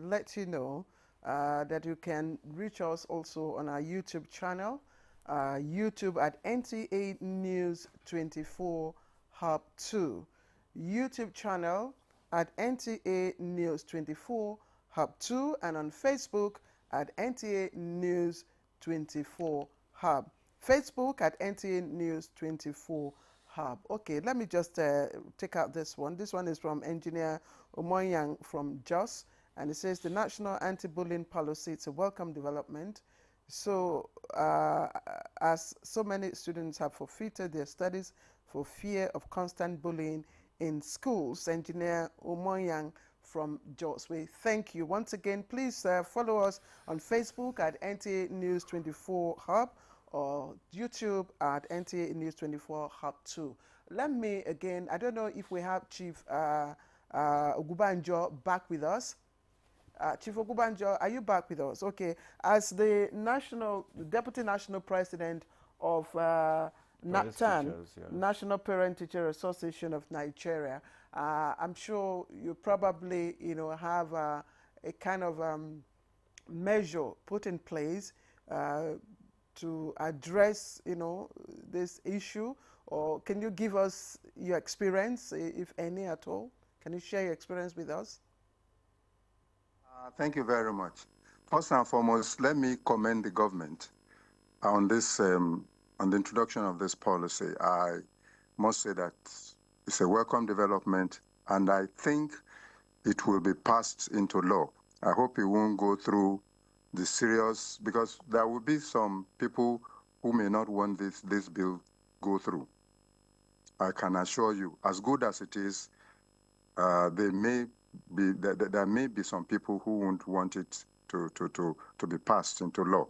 let you know that you can reach us also on our YouTube channel, YouTube at NTA News 24 Hub 2. YouTube channel at NTA News 24 Hub 2, and on Facebook at NTA News 24 Hub. Facebook at NTA News 24 Hub. Okay, let me just take out this one. This one is from Engineer Omoyang from Jos, and it says the National Anti-Bullying Policy, it's a welcome development. So, as so many students have forfeited their studies for fear of constant bullying in schools, Engineer Omoyang from Jos. We thank you once again. Please follow us on Facebook at NTA News 24 Hub, or YouTube at NTA News 24 Hub 2. Let me again, I don't know if we have Chief Ogubanjo back with us. Chief Ogubanjo, are you back with us? Okay. As the Deputy National President of NAPTAN, National Parent Teacher Association of Nigeria, I'm sure you probably, have a kind of measure put in place to address, this issue, or can you give us your experience, if any at all? Can you share your experience with us? Thank you very much. First and foremost, let me commend the government on this, on the introduction of this policy. I must say that it's a welcome development, and I think it will be passed into law. I hope it won't go through the serious, because there will be some people who may not want this bill go through. I can assure you, as good as it is, there may be some people who won't want it to be passed into law.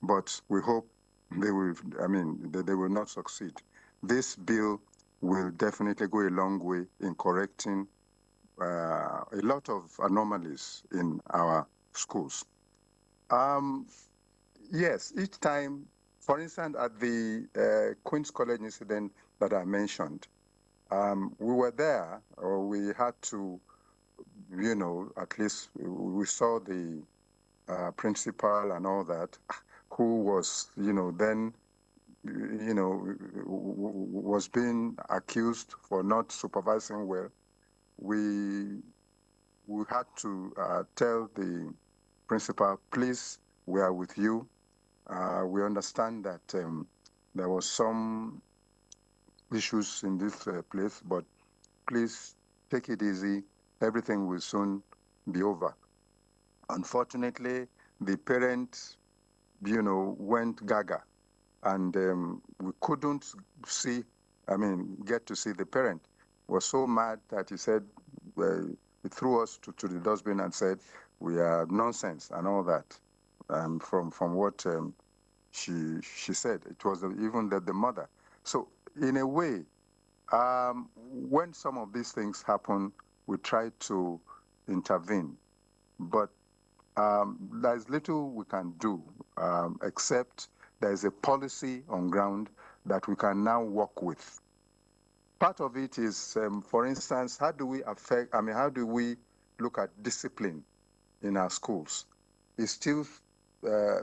But we hope they will, they will not succeed. This bill will definitely go a long way in correcting a lot of anomalies in our schools. Yes, each time, for instance, at the Queen's College incident that I mentioned, we were there, or we had to, you know, at least we saw the principal and all that, who was, you know, then, you know, was being accused for not supervising well. We had to tell the principal, please, we are with you. We understand that there was some issues in this place, but please take it easy. Everything will soon be over. Unfortunately, the parent, you know, went gaga, and we couldn't see, get to see the parent. Was so mad that he said, he threw us to the dustbin and said, we are nonsense and all that. From what she said, it was even the mother. So in a way, when some of these things happen, we try to intervene, but there's little we can do except there's a policy on ground that we can now work with. Part of it is, for instance, how do we look at discipline in our schools? It's still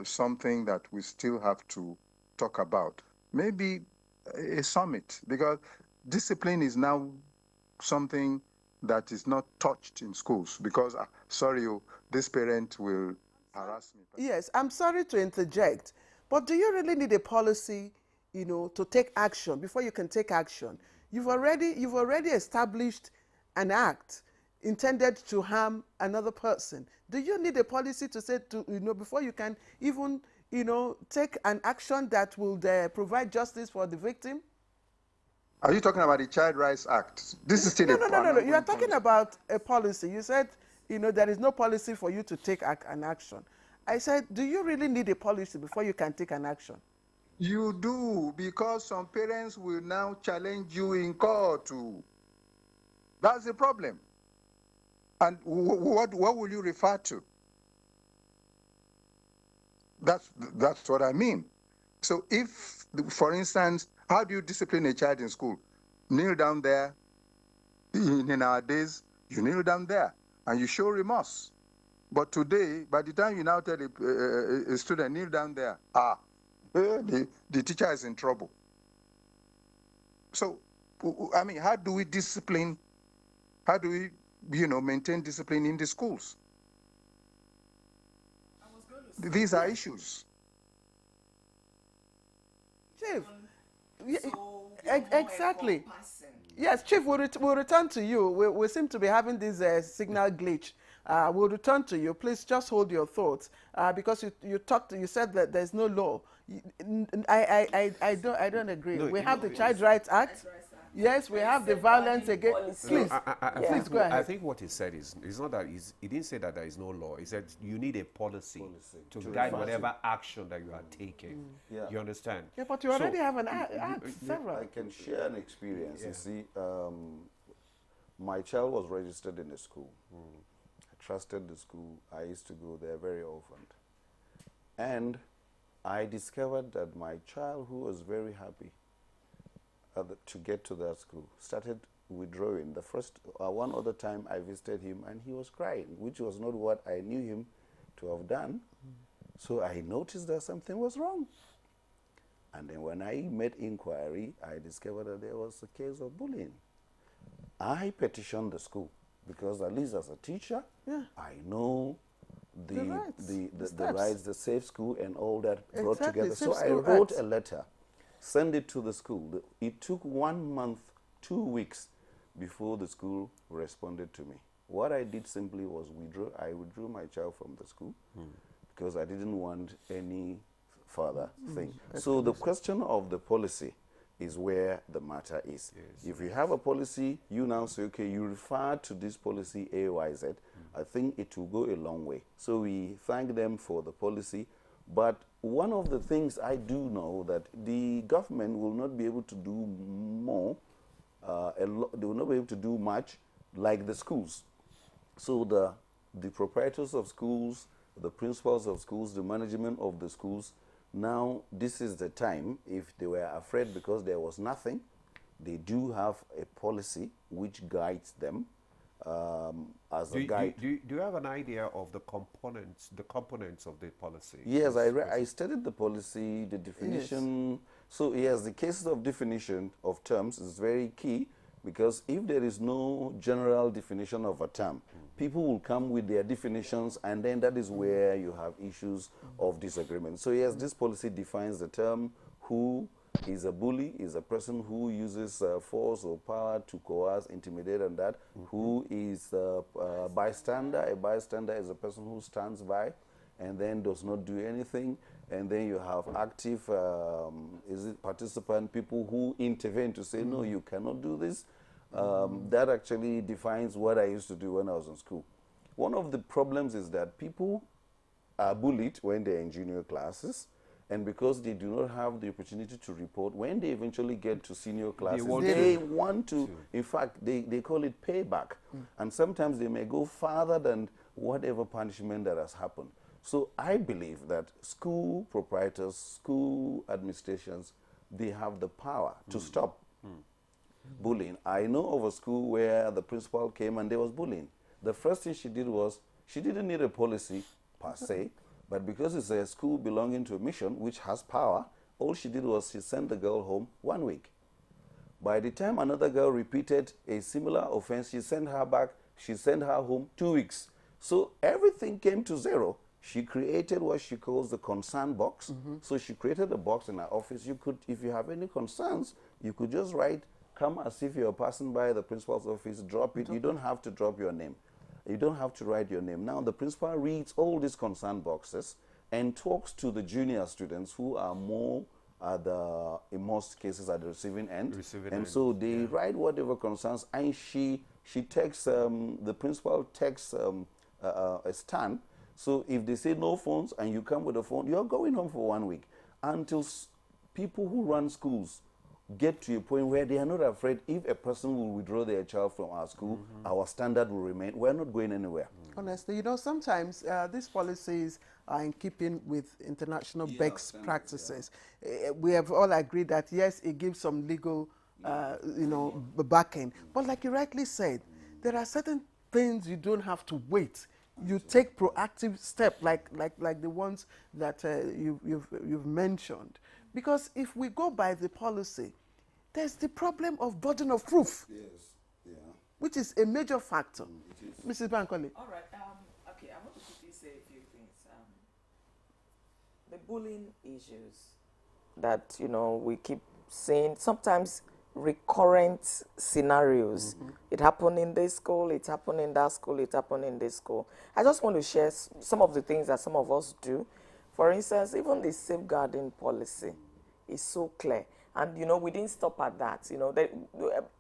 something that we still have to talk about. Maybe a summit, because discipline is now something that is not touched in schools, because, this parent will harass me. Yes, I'm sorry to interject, but do you really need a policy, you know, to take action before you can take action? You've already established an act intended to harm another person. Do you need a policy to say, before you can even, take an action that will provide justice for the victim? Are you talking about the Child Rights Act? This is still No. You are talking about a policy. You said, there is no policy for you to take an action. I said, do you really need a policy before you can take an action? You do, because some parents will now challenge you in court. That's the problem. And what will you refer to? That's what I mean. So if, for instance, how do you discipline a child in school? Kneel down there. In our days, you kneel down there and you show remorse. But today, by the time you now tell a student, kneel down there, the teacher is in trouble. So, how do we discipline? How do we, maintain discipline in the schools? These are issues. Chief, exactly. Yes, Chief, we'll return to you. We seem to be having this signal glitch. We'll return to you. Please just hold your thoughts because you said that there's no law. I don't agree. We have the Child Rights Act. Yes, we have the violence against. Please, please go ahead. I think what he said is not that he didn't say that there is no law. He said you need a policy to guide whatever action that you are taking. Yeah. You understand? Yeah, but you already have an act. Several. I can share an experience. You see, my child was registered in a school. I trusted the school. I used to go there very often. And I discovered that my child, who was very happy to get to that school, started withdrawing. The first one other time I visited him and he was crying, which was not what I knew him to have done. So I noticed that something was wrong. And then when I made inquiry, I discovered that there was a case of bullying. I petitioned the school because at least as a teacher, I know the rights, the safe school and all that brought together. So I wrote a letter, send it to the school. It took 1 month, 2 weeks before the school responded to me. What I did simply was I withdrew my child from the school because I didn't want any further thing. So the question of the policy is where the matter is. Yes. If you have a policy, you now say, okay, you refer to this policy A, Y, Z. I think it will go a long way. So we thank them for the policy. But one of the things I do know that the government will not be able to do more they will not be able to do much like the schools. So the proprietors of schools, the principals of schools, the management of the schools, now this is the time, if they were afraid because there was nothing, they do have a policy which guides them as a guide. Do you have an idea of the components of the policy? Yes, I studied the policy, the definition. Yes. So yes, the cases of definition of terms is very key, because if there is no general definition of a term, people will come with their definitions, and then that is where you have issues of disagreement. So yes, this policy defines the term. Who is a bully? Is a person who uses force or power to coerce, intimidate, and that. Who is a bystander? A bystander is a person who stands by and then does not do anything. And then you have active participant, people who intervene to say, no, you cannot do this. That actually defines what I used to do when I was in school. One of the problems is that people are bullied when they're in junior classes, and because they do not have the opportunity to report, when they eventually get to senior classes, they want to, in fact, they call it payback. And sometimes they may go farther than whatever punishment that has happened. So I believe that school proprietors, school administrations, they have the power to stop bullying. I know of a school where the principal came and there was bullying. The first thing she did was, she didn't need a policy per se, but because it's a school belonging to a mission which has power, all she did was she sent the girl home 1 week. By the time another girl repeated a similar offense, she sent her back, she sent her home 2 weeks. So everything came to zero. She created what she calls the concern box. So she created a box in her office. You could, if you have any concerns, you could just write, come as if you're passing by the principal's office, drop it. You don't have to drop your name. You don't have to write your name. Now the principal reads all these concern boxes and talks to the junior students who are more in most cases at the receiving end. So they write whatever concerns, and she takes, the principal takes a stand. So if they say no phones and you come with a phone, you're going home for 1 week, until people who run schools get to a point where they are not afraid if a person will withdraw their child from our school, our standard will remain. We're not going anywhere. Honestly, you know, sometimes these policies are in keeping with international best practices. We have all agreed that, yes, it gives some legal, you know, backing. But like you rightly said, there are certain things you don't have to wait. You take proactive steps like the ones that you've mentioned. Because if we go by the policy, there's the problem of burden of proof, which is a major factor. Mrs. Bankole. All right. Okay, I want to quickly say a few things. The bullying issues that, you know, we keep seeing, sometimes recurrent scenarios. It happened in this school, it happened in that school, it happened in this school. I just want to share some of the things that some of us do. For instance, even the safeguarding policy is so clear. And, you know, we didn't stop at that. You know,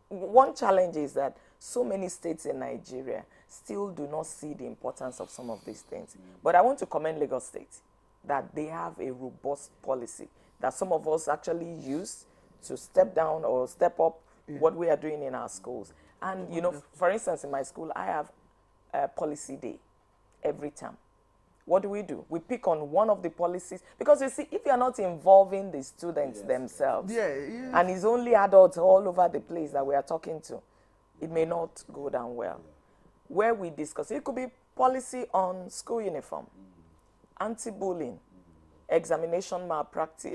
one challenge is that so many states in Nigeria still do not see the importance of some of these things. But I want to commend Lagos State that they have a robust policy that some of us actually use to step down or step up what we are doing in our schools. And, you know, for instance, in my school, I have a policy day every term. What do? We pick on one of the policies, because you see, if you're not involving the students themselves, and it's only adults all over the place that we are talking to, it may not go down well. Where we discuss, it could be policy on school uniform, anti-bullying, examination malpractice,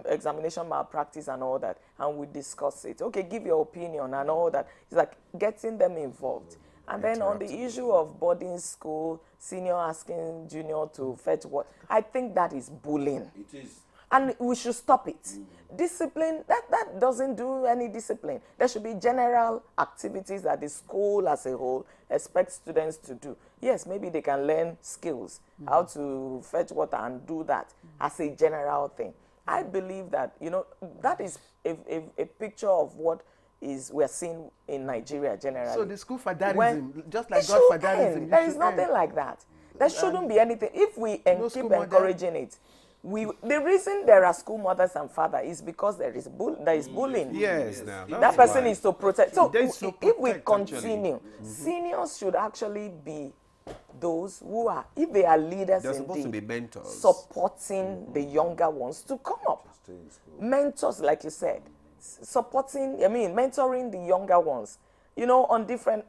examination malpractice and all that, and we discuss it. Okay, give your opinion and all that. It's like getting them involved. And then on the issue of boarding school, senior asking junior to fetch what, I think that is bullying. It is. And we should stop it. Discipline, that doesn't do any discipline. There should be general activities that the school as a whole expects students to do. Yes, maybe they can learn skills, how to fetch water and do that as a general thing. I believe that, you know, that is a picture of what we're seeing in Nigeria generally. So the school fatherism, just like godfatherism. There is nothing like that. There shouldn't be anything. If we keep encouraging it, The reason there are school mothers and fathers is because there is bullying. Yes, now That person is to protect. So They should if we protect, continue, seniors should actually be those who are, if they are leaders, They're supposed to indeed, be mentors. supporting the younger ones to come up. Mentors, like you said, mentoring the younger ones. You know, on different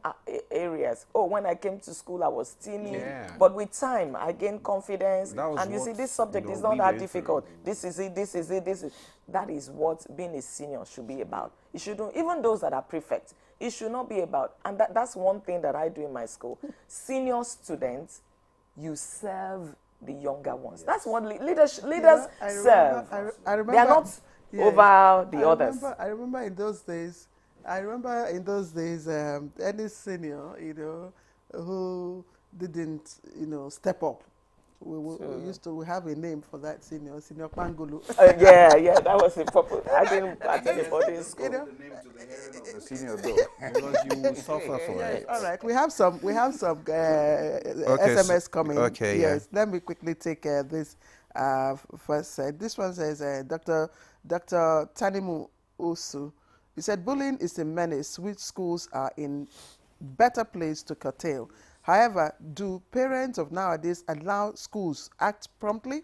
areas. Oh, when I came to school, I was teeny. Yeah. But with time, I gained confidence. That was And you see, what, this subject you know, is not we that went difficult. This is it, this is it, this is... That is what being a senior should be about. It shouldn't, even those that are prefects, it should not be about... And that's one thing that I do in my school. Senior students, you serve the younger ones. That's what leaders serve. I remember, they are not over the others. I remember in those days, any senior, you know, who didn't, you know, step up. We used to have a name for that senior Pangulu. Yeah, that was a proper. I didn't attend a boarding school. You know? The name to the hearing of the senior though. Because you will suffer for it. All right, we have some SMS coming. Okay, yes. Let me quickly take this first. This one says, Dr. Tanimu Osu. He said, bullying is a menace which schools are in better place to curtail. However, do parents of nowadays allow schools act promptly?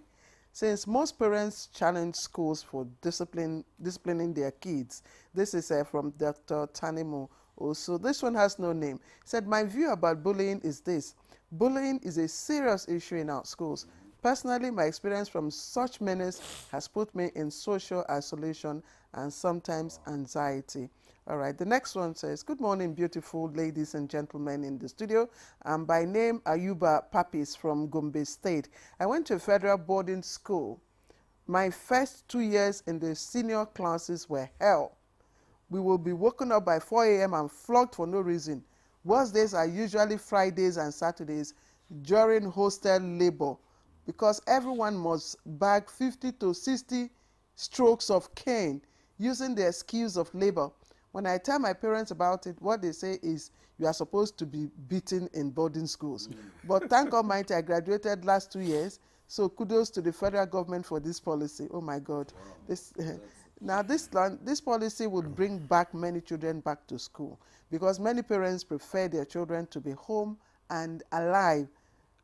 Since most parents challenge schools for disciplining their kids. This is from Dr. Tanimu Osu. This one has no name. He said, my view about bullying is this. Bullying is a serious issue in our schools. Personally, my experience from such menace has put me in social isolation and sometimes anxiety. All right, the next one says, good morning, beautiful ladies and gentlemen in the studio. I'm by name Ayuba Papis from Gombe State. I went to a federal boarding school. My first 2 years in the senior classes were hell. We will be woken up by 4 a.m. and flogged for no reason. Worst days are usually Fridays and Saturdays during hostel labor, because everyone must bag 50 to 60 strokes of cane using the excuse of labor. When I tell my parents about it, what they say is, you are supposed to be beaten in boarding schools. But thank Almighty, I graduated last 2 years, so kudos to the federal government for this policy. Oh my God. Now this policy would bring back many children back to school, because many parents prefer their children to be home and alive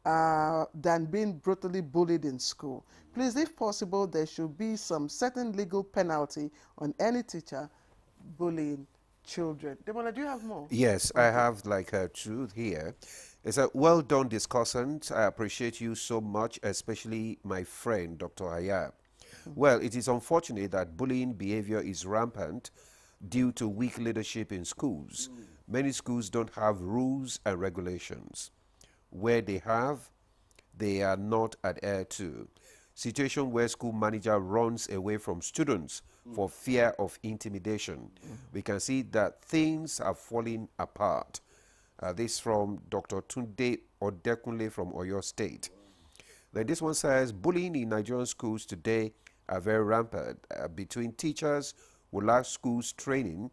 than being brutally bullied in school. Please, if possible, there should be some certain legal penalty on any teacher bullying children. Demola, do you have more? Yes, okay. I have like a truth here. It's a well done discussant. I appreciate you so much, especially my friend, Dr. Hayab. Well, it is unfortunate that bullying behavior is rampant due to weak leadership in schools. Many schools don't have rules and regulations. Where they have, they are not adhered to. Situation where school manager runs away from students for fear of intimidation. We can see that things are falling apart. This from Dr. Tunde Odekunle from Oyo State. Then this one says, bullying in Nigerian schools today are very rampant between teachers who lack schools training.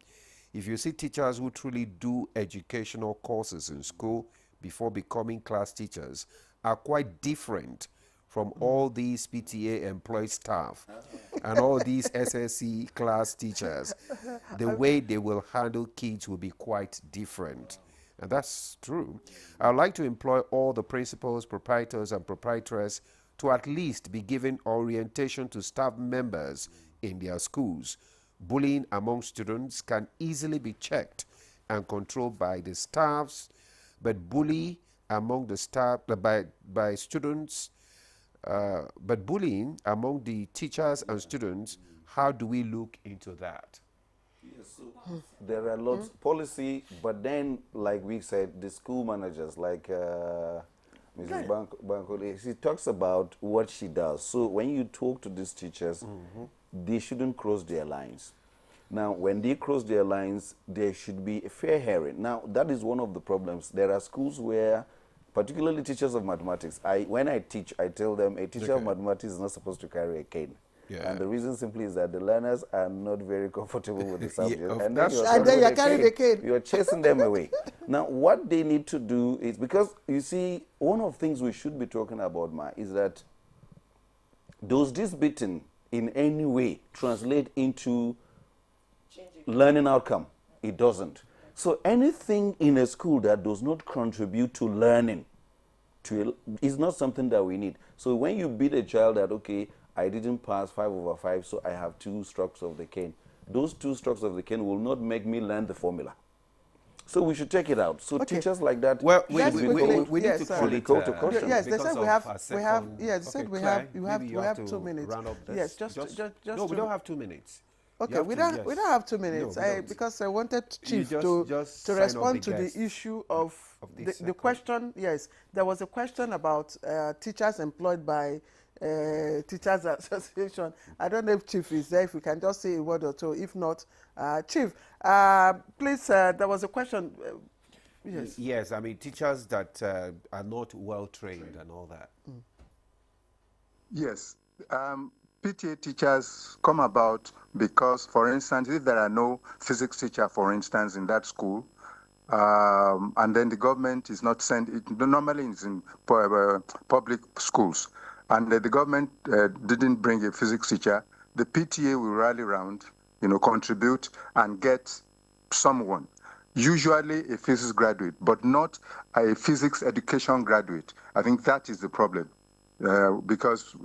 If you see teachers who truly do educational courses in school before becoming class teachers, are quite different from all these PTA employed staff and all these SSC class teachers. The way they will handle kids will be quite different. And that's true. I would like to employ all the principals, proprietors, and proprietors to at least be given orientation to staff members in their schools. Bullying among students can easily be checked and controlled by the staffs, but bullying among the staff by students, but bullying among the teachers and students, how do we look into that? Yes, so there are lots of policy, but then, like we said, the school managers, like Mrs. Bankole, she talks about what she does. So when you talk to these teachers, they shouldn't cross their lines. Now, when they cross their lines, there should be a fair hearing. Now, that is one of the problems. There are schools where, particularly teachers of mathematics, when I teach, I tell them a teacher of mathematics is not supposed to carry a cane. Yeah. And the reason simply is that the learners are not very comfortable with the subject. And then you're carrying the cane. You're chasing them away. Now, what they need to do is, because you see, one of the things we should be talking about, Ma, is that does this beating in any way translate into learning outcome? It doesn't. So anything in a school that does not contribute to learning is not something that we need. So when you beat a child that, okay, I didn't pass 5/5, so I have 2 strokes of the cane, those 2 strokes of the cane will not make me learn the formula. So we should take it out. So teachers like that, well, we should need to call it, call to caution. Yes, they said we have. Yes, they said we have 2 minutes. Yes, just. No, we don't have 2 minutes. Okay, we don't have 2 minutes. No, because I wanted Chief just to respond to the issue of the question. Yes, there was a question about teachers employed by Teachers Association. I don't know if Chief is there. If we can just say a word or two. If not, Chief, please. There was a question. Yes. Yes, I mean teachers that are not well trained and all that. Yes. PTA teachers come about because, for instance, if there are no physics teacher, for instance, in that school, and then the government is not sent, it normally is in public schools, and the government didn't bring a physics teacher, the PTA will rally around, contribute and get someone, usually a physics graduate, but not a physics education graduate. I think that is the problem. Because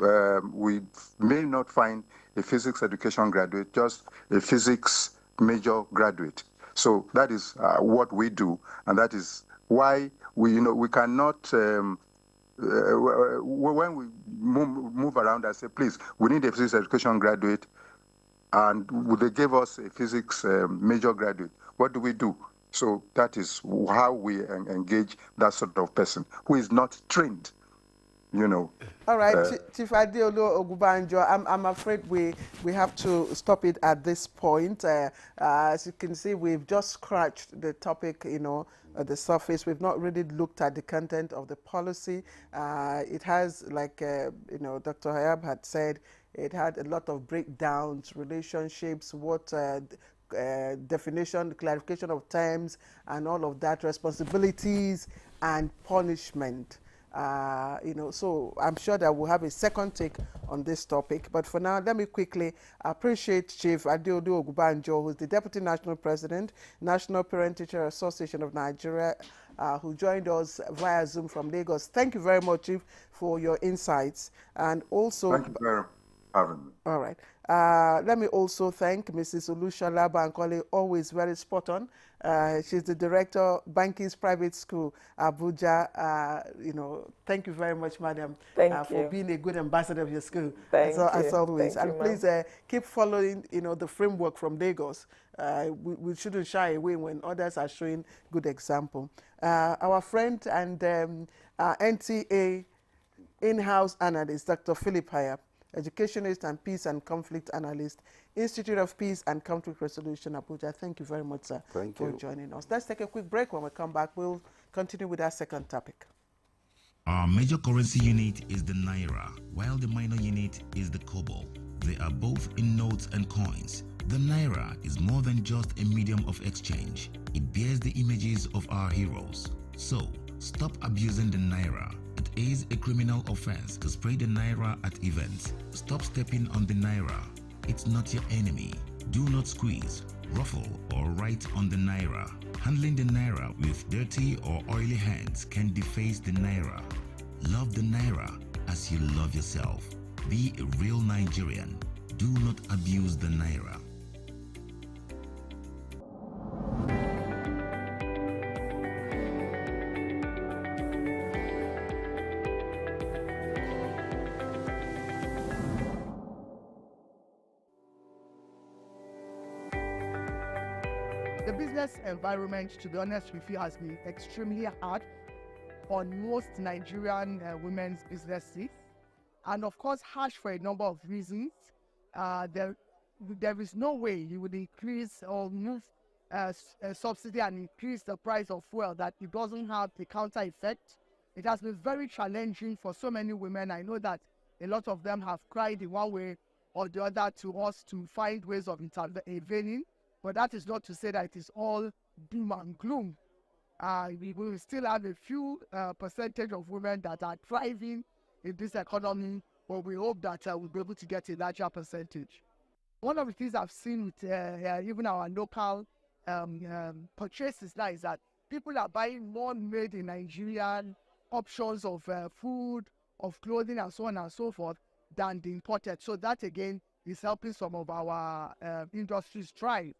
we may not find a physics education graduate, just a physics major graduate. So that is what we do, and that is why we cannot. When we move around and say, please, we need a physics education graduate, and they gave us a physics major graduate. What do we do? So that is how we engage that sort of person who is not trained. All right, Chief Adeolu Ogunbanjo, I'm afraid we have to stop it at this point. As you can see, we've just scratched the topic, at the surface. We've not really looked at the content of the policy. It has, like, Dr. Hayab had said, it had a lot of breakdowns, relationships, what definition, clarification of terms, and all of that, responsibilities and punishment. So I'm sure that we'll have a second take on this topic. But for now, let me quickly appreciate Chief Adeolu Ogunbanjo, who's the Deputy National President, National Parent-Teacher Association of Nigeria, who joined us via Zoom from Lagos. Thank you very much, Chief, for your insights. And also... Thank you very much for having me. All right. Let me also thank Mrs. Olushola Bankole, always very spot on. She's the director, Banking's Private School, Abuja. Thank you very much, madam, for being a good ambassador of your school, as always. Thank and you, please keep following, the framework from Lagos. We shouldn't shy away when others are showing good example. Our friend and NTA in-house analyst, Dr. Philip Hayab, educationist and peace and conflict analyst, Institute of Peace and Conflict Resolution, Abuja. Thank you very much, sir, for joining us. Let's take a quick break. When we come back, we'll continue with our second topic. Our major currency unit is the Naira, while the minor unit is the Kobo. They are both in notes and coins. The Naira is more than just a medium of exchange. It bears the images of our heroes. So, stop abusing the Naira. It is a criminal offense to spray the Naira at events. Stop stepping on the Naira. It's not your enemy. Do not squeeze, ruffle, or write on the Naira. Handling the Naira with dirty or oily hands can deface the Naira. Love the Naira as you love yourself. Be a real Nigerian. Do not abuse the Naira. The business environment, to be honest with you, has been extremely hard on most Nigerian women's businesses, and of course harsh for a number of reasons. There is no way you would increase or move a subsidy and increase the price of fuel that it doesn't have the counter effect. It has been very challenging for so many women. I know that a lot of them have cried in one way or the other to us to find ways of intervening. But that is not to say that it is all doom and gloom. We will still have a few percentage of women that are thriving in this economy but we hope that we'll be able to get a larger percentage. One of the things I've seen with even our local purchases now is that people are buying more made in Nigerian options of food, of clothing, and so on and so forth than the imported. So that again is helping some of our industries thrive.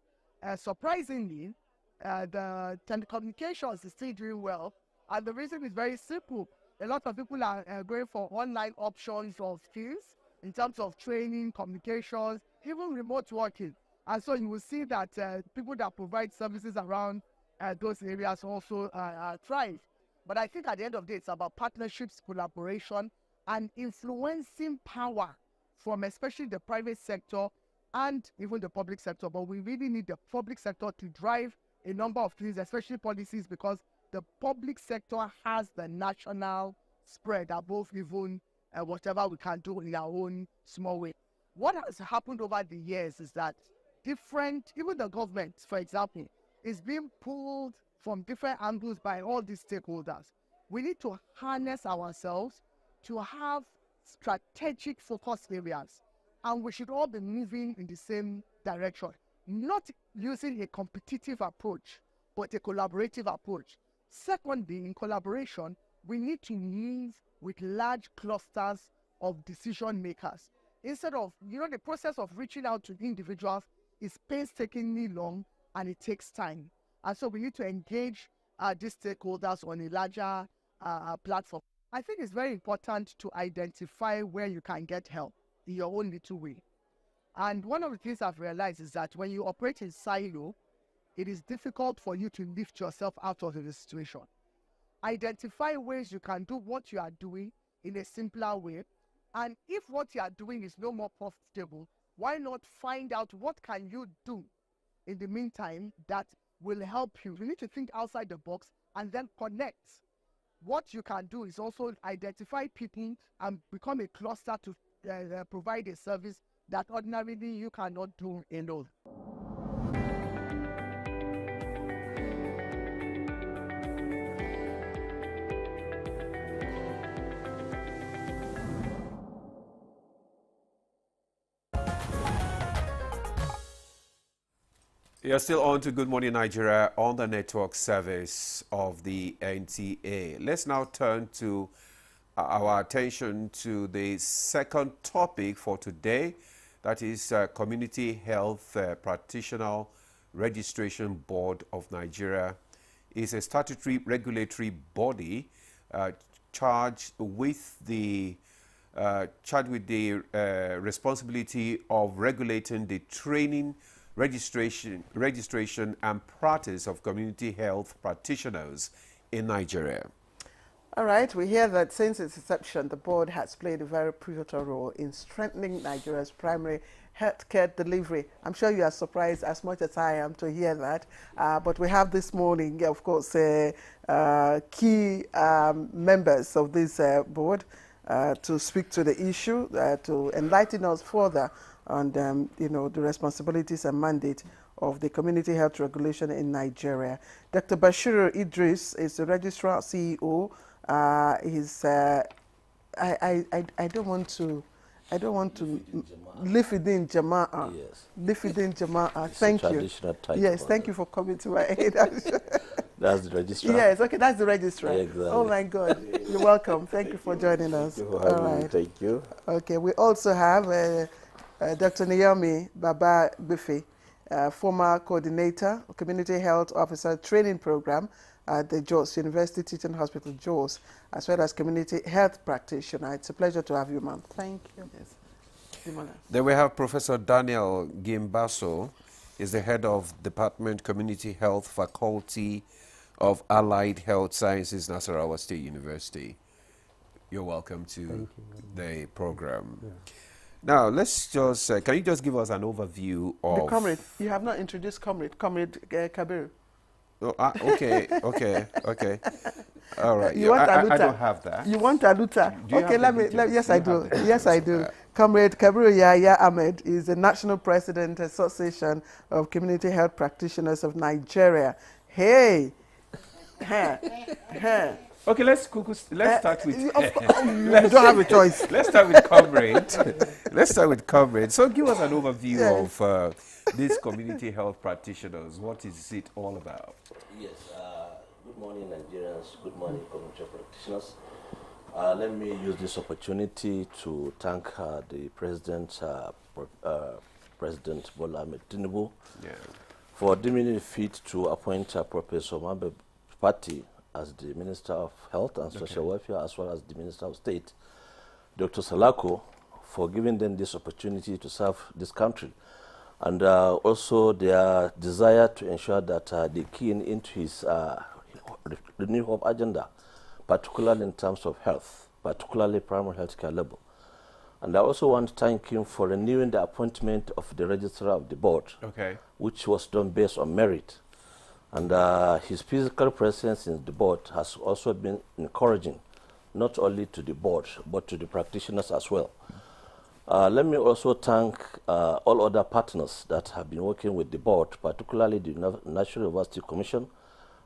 Surprisingly, the telecommunications is still doing well, and the reason is very simple. A lot of people are going for online options of skills in terms of training, communications, even remote working. And so you will see that people that provide services around those areas also thrive. But I think at the end of the day, it's about partnerships, collaboration, and influencing power from especially the private sector and even the public sector. But we really need the public sector to drive a number of things, especially policies, because the public sector has the national spread above even whatever we can do in our own small way. What has happened over the years is that even the government, for example, is being pulled from different angles by all these stakeholders. We need to harness ourselves to have strategic focus areas, and we should all be moving in the same direction, not using a competitive approach, but a collaborative approach. Secondly, in collaboration, we need to move with large clusters of decision makers. Instead of, the process of reaching out to individuals is painstakingly long and it takes time. And so we need to engage these stakeholders on a larger platform. I think it's very important to identify where you can get help in your own little way. And one of the things I've realized is that when you operate in silo, it is difficult for you to lift yourself out of the situation. Identify ways you can do what you are doing in a simpler way. And if what you are doing is no more profitable, why not find out what can you do in the meantime that will help you? You need to think outside the box and then connect. What you can do is also identify people and become a cluster to provide a service that ordinarily you cannot do alone. You're still on to Good Morning Nigeria on the network service of the NTA. Let's now turn to our attention to the second topic for today, that is Community Health Practitioner Registration Board of Nigeria. It's a statutory regulatory body charged with the responsibility of regulating the training, registration and practice of community health practitioners in Nigeria. All right, we hear that since its inception, the board has played a very pivotal role in strengthening Nigeria's primary healthcare delivery. I'm sure you are surprised as much as I am to hear that. But we have this morning, of course, key members of this board to speak to the issue, to enlighten us further on the responsibilities and mandate of the community health regulation in Nigeria. Dr. Bashiru Idris is the registrar CEO. I don't want to live within Jama'ah. Yes. Live within Jama'ah. It's Thank a you. traditional title. Yes, thank you for coming to my aid. That's the registrar. Yes, okay, that's the registrar. Exactly. Oh my God, you're welcome. Thank you for joining us. Thank you for having me. Thank you. Okay, we also have Dr. Naomi Baba Bifi, former coordinator, community health officer training program at the Jos University Teaching Hospital, Jos, as well as community health practitioner. It's a pleasure to have you, ma'am. Thank you. Yes. Then we have Professor Daniel Gimbaso, is the head of Department Community Health Faculty of Allied Health Sciences, Nasarawa State University. You're welcome to the program. Yeah. Now, let's just, can you just give us an overview of... The comrade, you have not introduced Comrade Kabiru. Oh, okay. All right. You want Aluta? I don't have that. You want Aluta? Okay, yes, I do. Yes, I do. That? Comrade Kabiru Yahya Ahmed is the National President, Association of Community Health Practitioners of Nigeria. Hey! Okay, let's start with. You don't have a choice. Let's start with Comrade. Let's start with Comrade. So, give us an overview of these community health practitioners. What is it all about? Yes. Good morning, Nigerians. Good morning, community health practitioners. Let me use this opportunity to thank the President, President Bola Ahmed Tinubu, for deeming it fit to appoint Professor Mambe Patti as the Minister of Health and Social Welfare, as well as the Minister of State, Dr. Salako, for giving them this opportunity to serve this country, and also their desire to ensure that they key into his New Hope agenda, particularly in terms of health, particularly primary health care level. And I also want to thank him for renewing the appointment of the registrar of the board, which was done based on merit. And his physical presence in the board has also been encouraging, not only to the board, but to the practitioners as well. Let me also thank all other partners that have been working with the board, particularly the National University Commission,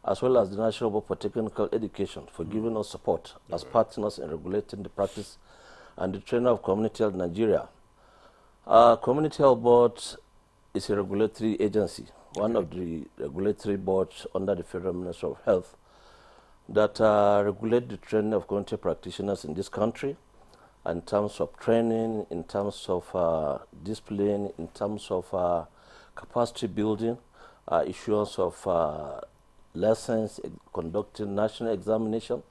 as well as the National Board for Technical Education, for giving us support as partners in regulating the practice and the training of Community Health Nigeria. Community Health Board is a regulatory agency, one of the regulatory boards under the Federal Ministry of Health that regulate the training of community practitioners in this country in terms of training, in terms of discipline, in terms of capacity building, issuance of lessons, conducting national examination,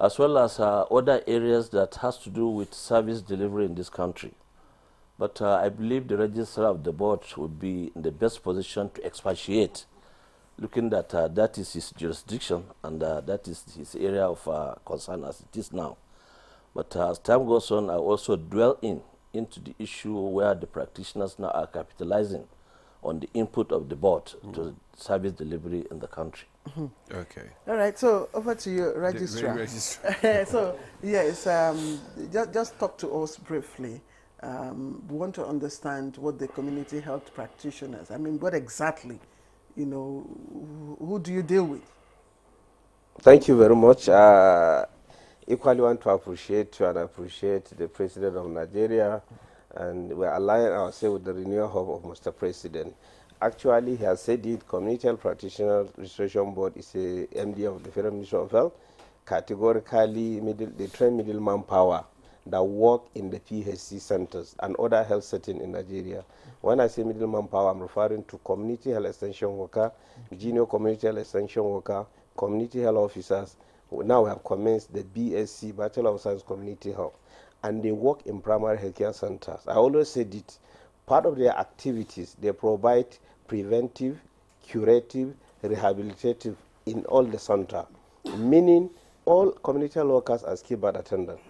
as well as other areas that has to do with service delivery in this country. But I believe the registrar of the board would be in the best position to expatiate, looking that that is his jurisdiction and that is his area of concern as it is now. But as time goes on, I also dwell into the issue where the practitioners now are capitalizing on the input of the board to service delivery in the country. Okay. All right, so over to you, Registrar. So, yes, just talk to us briefly. We want to understand what the community health practitioners, I mean, what exactly, you know, who do you deal with? Thank you very much. Equally want to appreciate the President of Nigeria, and we're aligning ourselves with the renewal hope of Mr. President. Actually, he has said it, Community Health Practitioner Registration Board is a MD of the Federal Ministry of Health, categorically they train middle manpower that work in the PHC centers and other health settings in Nigeria. When I say middle manpower, I'm referring to community health extension worker, junior community health extension worker, community health officers. Now we have commenced the BSc, Bachelor of Science Community Health, and they work in primary healthcare centers. I always said it, part of their activities, they provide preventive, curative, rehabilitative in all the center, meaning all community health workers are skilled bed attendants.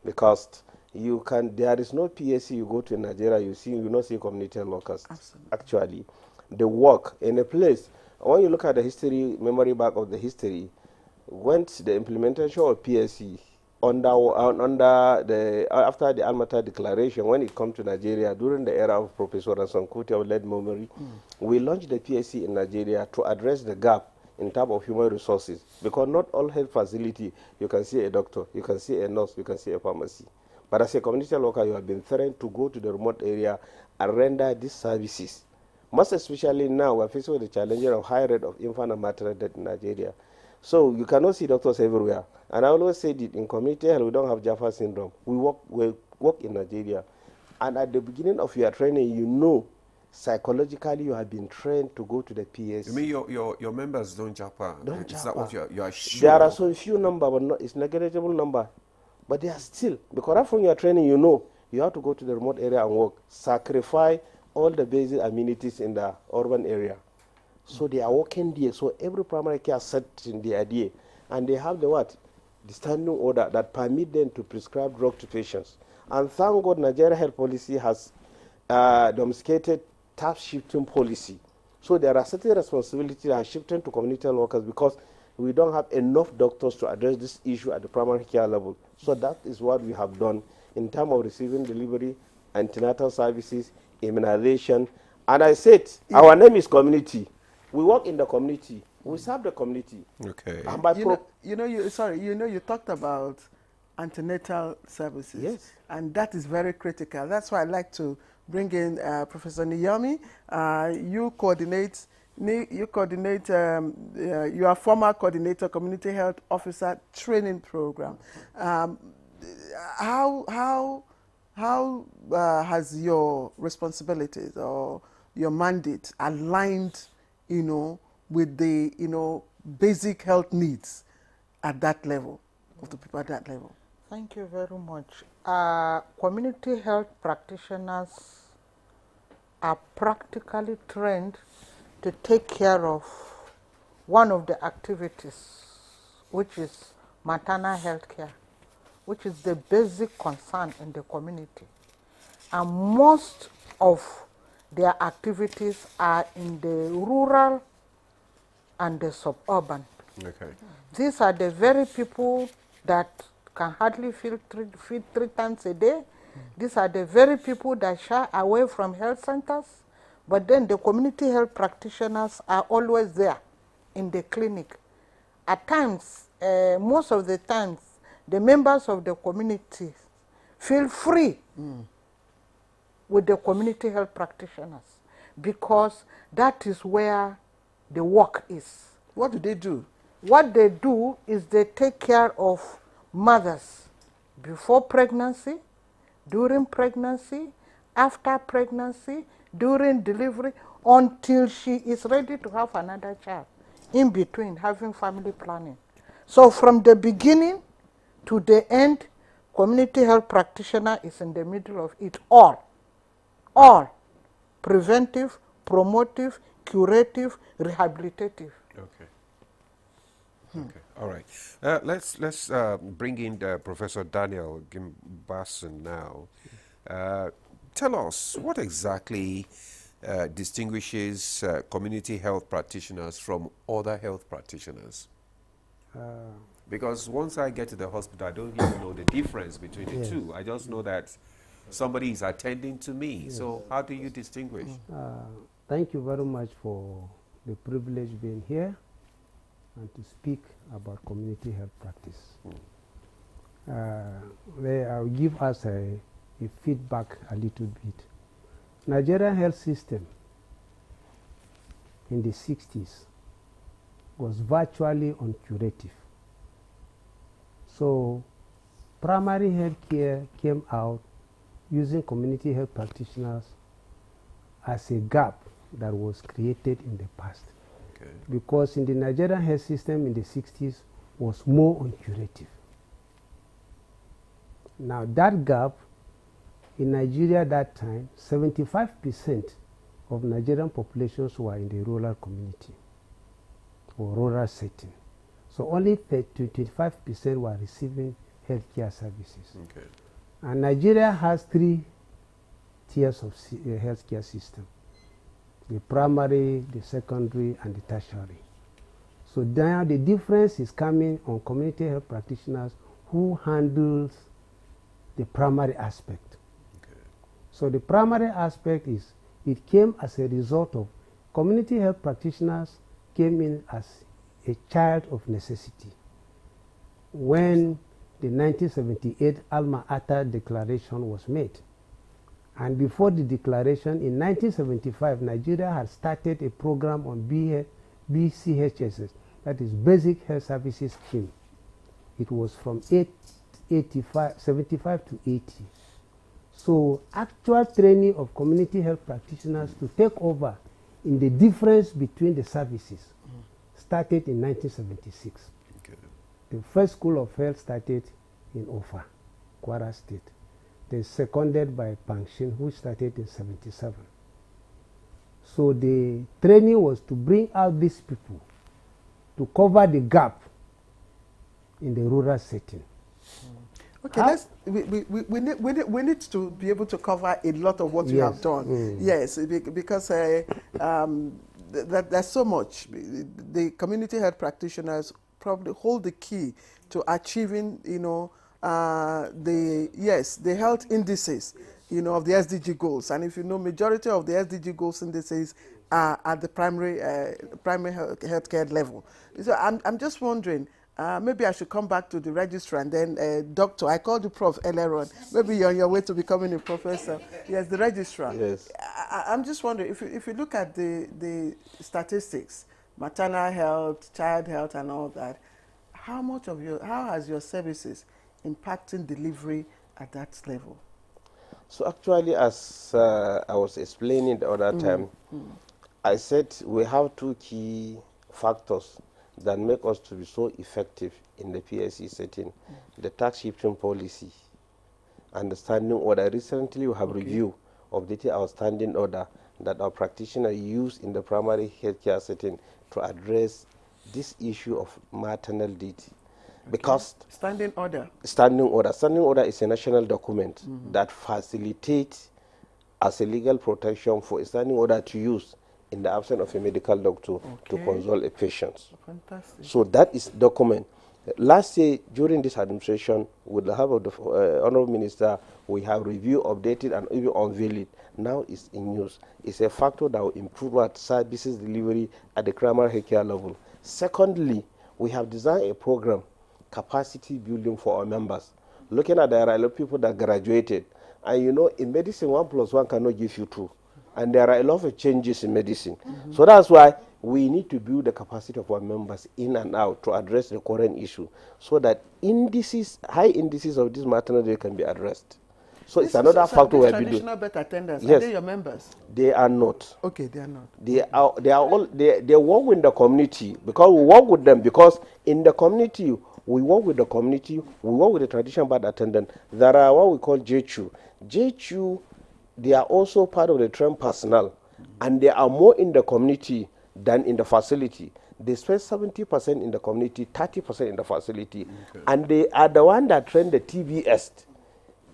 Because there is no PSC you go to in Nigeria, you not see community health workers. Absolutely. Actually, they work in a place. When you look at the history, memory back of the history, when the implementation of PSC after the Almaty Declaration, when it comes to Nigeria, during the era of Professor Ransom Kuti of late memory, we launched the PSC in Nigeria to address the gap in terms of human resources, because not all health facility you can see a doctor, you can see a nurse, you can see a pharmacy. But as a community worker, you have been trained to go to the remote area and render these services. Most especially now, we are facing with the challenge of high rate of infant and maternal death in Nigeria. So you cannot see doctors everywhere. And I always say that in community health, we don't have Jaffa syndrome. We work in Nigeria. And at the beginning of your training, you know, psychologically you have been trained to go to the PSC. You mean your members don't Jaffa? Is that what you are sure? There are so few number, but it's negligible number. But they are still, because right from your training, you know, you have to go to the remote area and work, sacrifice all the basic amenities in the urban area. So they are working there. So every primary care set in the idea, and they have the standing order that permit them to prescribe drug to patients. And thank God, Nigeria health policy has domesticated task shifting policy. So there are certain responsibilities that are shifting to community health workers because we don't have enough doctors to address this issue at the primary care level. So that is what we have done in terms of receiving delivery, antenatal services, immunization. And I said, our name is community. We work in the community. We serve the community. Okay. And by you talked about antenatal services. Yes. And that is very critical. That's why I'd like to bring in Professor Niyomi. You are former coordinator, community health officer training program. How has your responsibilities or your mandate aligned, with the, basic health needs at that level, of the people at that level? Thank you very much. Community health practitioners are practically trained to take care of one of the activities, which is maternal health care, which is the basic concern in the community. And most of their activities are in the rural and the suburban. Okay. These are the very people that can hardly feed three times a day. These are the very people that shy away from health centers. But then the community health practitioners are always there in the clinic. At times, most of the times, the members of the community feel free with the community health practitioners because that is where the work is. What do they do? What they do is they take care of mothers before pregnancy, during pregnancy, after pregnancy, during delivery, until she is ready to have another child, in between having family planning. So from the beginning to the end, community health practitioner is in the middle of it all. All. Preventive, promotive, curative, rehabilitative. Okay. Okay. All right. Let's bring in Professor Daniel Gimbason now. Tell us what exactly distinguishes community health practitioners from other health practitioners. Because once I get to the hospital, I don't even know the difference between the two. I just know that somebody is attending to me. So how do you distinguish? Thank you very much for the privilege being here and to speak about community health practice. I'll give us a feedback a little bit. Nigerian health system in the 60s was virtually uncurative. So primary health care came out using community health practitioners as a gap that was created in the past. Okay. Because in the Nigerian health system in the 60s was more uncurative. Now that gap in Nigeria at that time, 75% of Nigerian populations were in the rural community or rural setting. So only 25% were receiving healthcare services. Okay. And Nigeria has 3 tiers of healthcare system: the primary, the secondary, and the tertiary. So now the difference is coming on community health practitioners who handles the primary aspect. Okay. So the primary aspect is, it came as a result of community health practitioners came in as a child of necessity. When the 1978 Alma Ata Declaration was made. And before the declaration, in 1975, Nigeria had started a program on BCHSS, that is Basic Health Services Scheme. It was from 75 to 80. So actual training of community health practitioners to take over in the difference between the services started in 1976. Okay. The first school of health started in Ofa, Kwara State. They seconded by Pangshin, which started in 77. So the training was to bring out these people to cover the gap in the rural setting. Okay, we need to be able to cover a lot of what you have done. Yes, because there's so much. The community health practitioners probably hold the key to achieving, the health indices, of the SDG goals. And if you know, majority of the SDG goals indices at the primary healthcare level. So I'm just wondering, maybe I should come back to the registrar and then doctor. I called you Prof earlier on. Maybe you're on your way to becoming a professor. Yes, the registrar. Yes. I'm just wondering, if you look at the statistics, maternal health, child health and all that, how has your services impacting delivery at that level? So actually, as I was explaining the other time, I said we have two key factors that make us to be so effective in the PSC setting: the tax shifting policy and the standing order. Recently, we have review updated our standing order that our practitioners use in the primary healthcare setting to address this issue of maternal duty. Because standing order is a national document that facilitates as a legal protection for a standing order to use in the absence of a medical doctor to consult a patient. Fantastic. So that is document. Last year, during this administration, with the help of the Honorable Minister, we have reviewed, updated, and even unveiled it. Now it's in use. It's a factor that will improve our services delivery at the primary healthcare level. Secondly, we have designed a program, capacity building for our members. Looking at there are a lot of people that graduated. And you know, in medicine, 1 + 1 cannot give you 2. And there are a lot of changes in medicine. So that's why we need to build the capacity of our members in and out to address the current issue, so that high indices of this maternal can be addressed. So it's another factor we have been doing. Traditional birth attendants, Yes. are they your members? They are not. Okay, they are not. They work with the community, because we work with them, because in the community, we work with the community, we work with the traditional birth attendant. There are what we call JHU. JHU, they are also part of the trained personnel, and they are more in the community than in the facility. They spend 70% in the community, 30% in the facility. And they are the one that train the TBS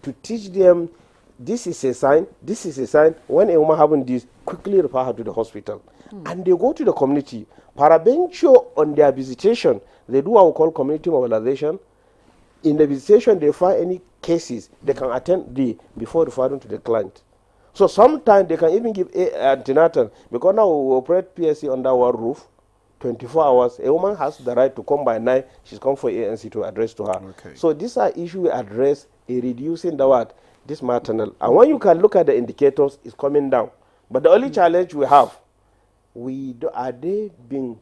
to teach them, this is a sign, this is a sign. When a woman having this, quickly refer her to the hospital. And they go to the community. Parabencho, on their visitation, they do what we call community mobilization. In the visitation, they find any cases, they can attend before referring to the client. So sometimes they can even give antenatal, because now we operate PSC under one roof, 24 hours. A woman has the right to come by 9, she's come for ANC to address to her. So these are issues we address in reducing this maternal. And when you can look at the indicators, it's coming down. But the only challenge we have, are they being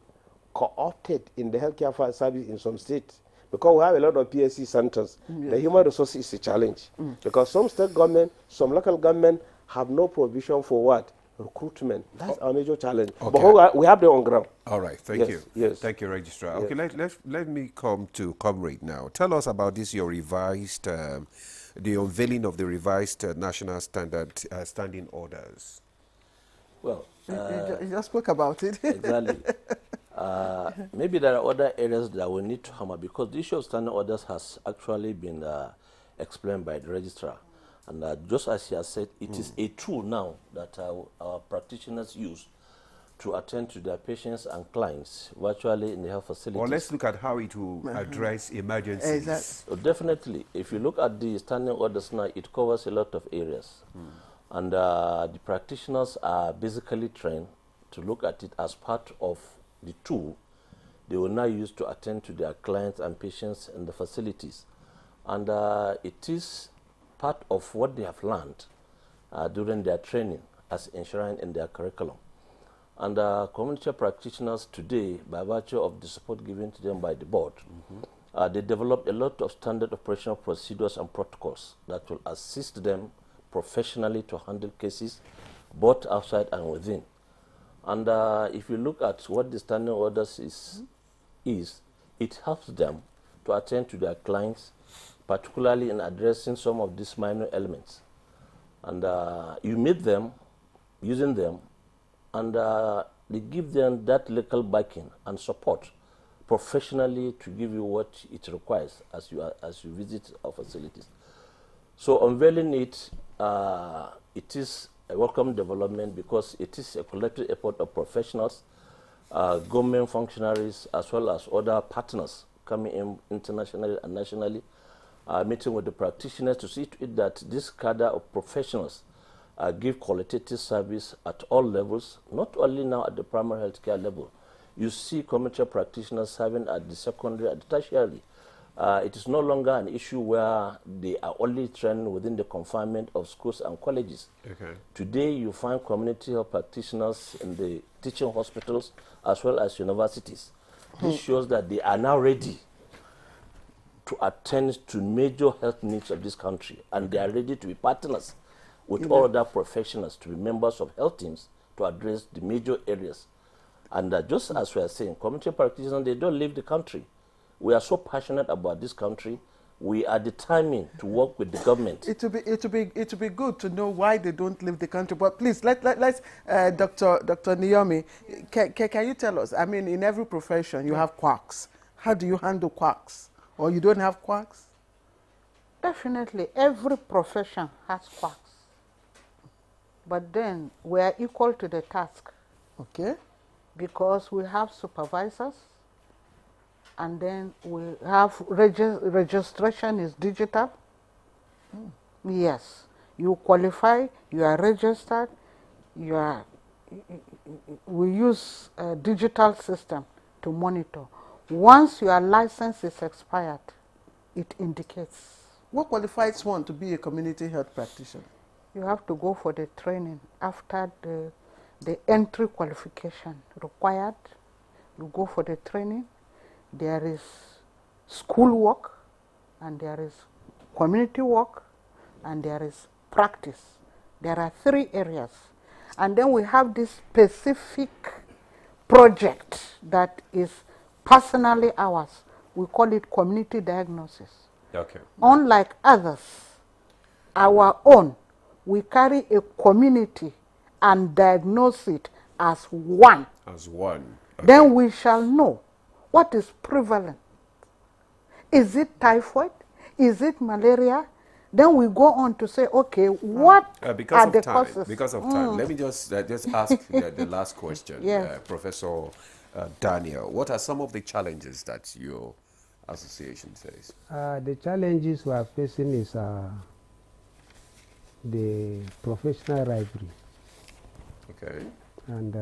co-opted in the healthcare service in some states? Because we have a lot of PSC centers. The human resources is a challenge. Because some state government, some local government have no provision for what? Recruitment. That's our major challenge. But we have them on ground. All right, thank you. Yes. Thank you, Registrar. Yes. Okay, let me come to Comrade now. Tell us about this, your revised, the unveiling of the revised national standing orders. Well, you just spoke about it. Exactly. Maybe there are other areas that we need to hammer, because the issue of standing orders has actually been explained by the registrar. And just as he has said, it is a tool now that our practitioners use to attend to their patients and clients virtually in the health facilities. Well, let's look at how it will address emergencies. Exactly. So definitely, if you look at the standing orders now, it covers a lot of areas. And the practitioners are basically trained to look at it as part of the tool they will now use to attend to their clients and patients in the facilities. And it is part of what they have learned during their training as enshrined in their curriculum. And community practitioners today, by virtue of the support given to them by the board, they developed a lot of standard operational procedures and protocols that will assist them professionally to handle cases both outside and within. And if you look at what the standing orders is, it helps them to attend to their clients, particularly in addressing some of these minor elements. And you meet them, using them, and they give them that legal backing and support professionally to give you what it requires as you visit our facilities. So unveiling it, it is a welcome development, because it is a collective effort of professionals, government functionaries, as well as other partners coming in internationally and nationally, meeting with the practitioners to see to it that this cadre of professionals give qualitative service at all levels, not only now at the primary health care level. You see community practitioners serving at the secondary, at the tertiary. It is no longer an issue where they are only trained within the confinement of schools and colleges. Okay. Today, you find community health practitioners in the teaching hospitals as well as universities. This shows that they are now ready to attend to major health needs of this country, and they are ready to be partners with all other professionals, to be members of health teams to address the major areas. And just as we are saying, community practitioners, they don't leave the country. We are so passionate about this country. We are determined to work with the government. It would be good to know why they don't leave the country. But please, let's Dr. Naomi, can you tell us? I mean, in every profession you have quacks. How do you handle quacks? Or you don't have quacks? Definitely, every profession has quacks. But then we are equal to the task. Okay. Because we have supervisors, and then we have registration is digital. Yes, you qualify, you are registered, we use a digital system to monitor. Once your license is expired, it indicates. What qualifies one to be a community health practitioner? You have to go for the training. After the entry qualification required, you go for the training. There is school work, and there is community work, and there is practice. There are 3 areas. And then we have this specific project that is personally ours. We call it community diagnosis. Okay. Unlike others, our own, we carry a community and diagnose it as one. As one. Okay. Then we shall know what is prevalent. Is it typhoid? Is it malaria? Then we go on to say, okay, what are the causes? Because of time, let me just ask the last question. Yes. Professor Daniel, what are some of the challenges that your association faces? The challenges we are facing is the professional rivalry. Okay. And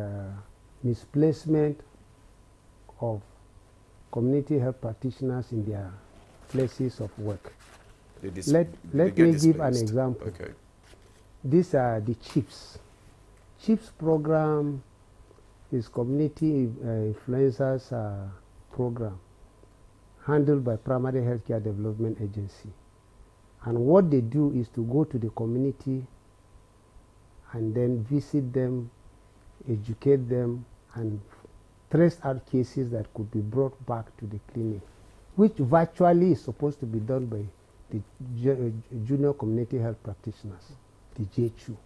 misplacement of community health practitioners in their places of work. Let me give an example. Okay. These are the CHIPS. CHIPS program is community influencers program handled by Primary Healthcare Development Agency. And what they do is to go to the community and then visit them, educate them, and trace out cases that could be brought back to the clinic, which virtually is supposed to be done by the junior community health practitioners, the JHU.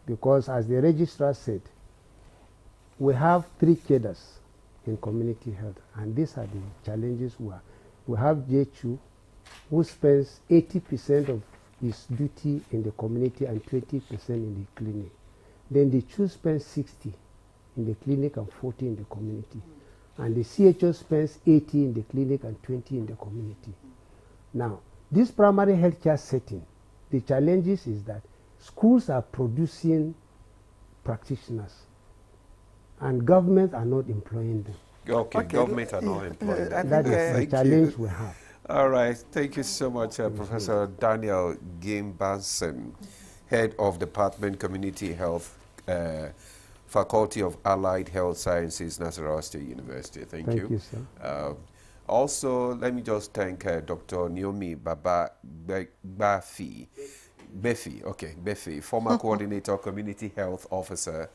Because as the registrar said, we have 3 cadres in community health, and these are the challenges we have. We have JHU, who spends 80% of his duty in the community and 20% in the clinic. Then the CHU spends 60 in the clinic and 40 in the community. And the CHO spends 80 in the clinic and 20 in the community. Now, this primary healthcare setting, the challenges is that schools are producing practitioners and governments are not employing them. Okay, government are not employing them. That is the challenge we have. All right, thank you so much, Professor Daniel Gimbanson, Head of Department Community Health, Faculty of Allied Health Sciences, Nasarawa State University. Thank you. Thank you, sir. Also, let me just thank Dr. Naomi Befi, former Coordinator, Community Health Officer,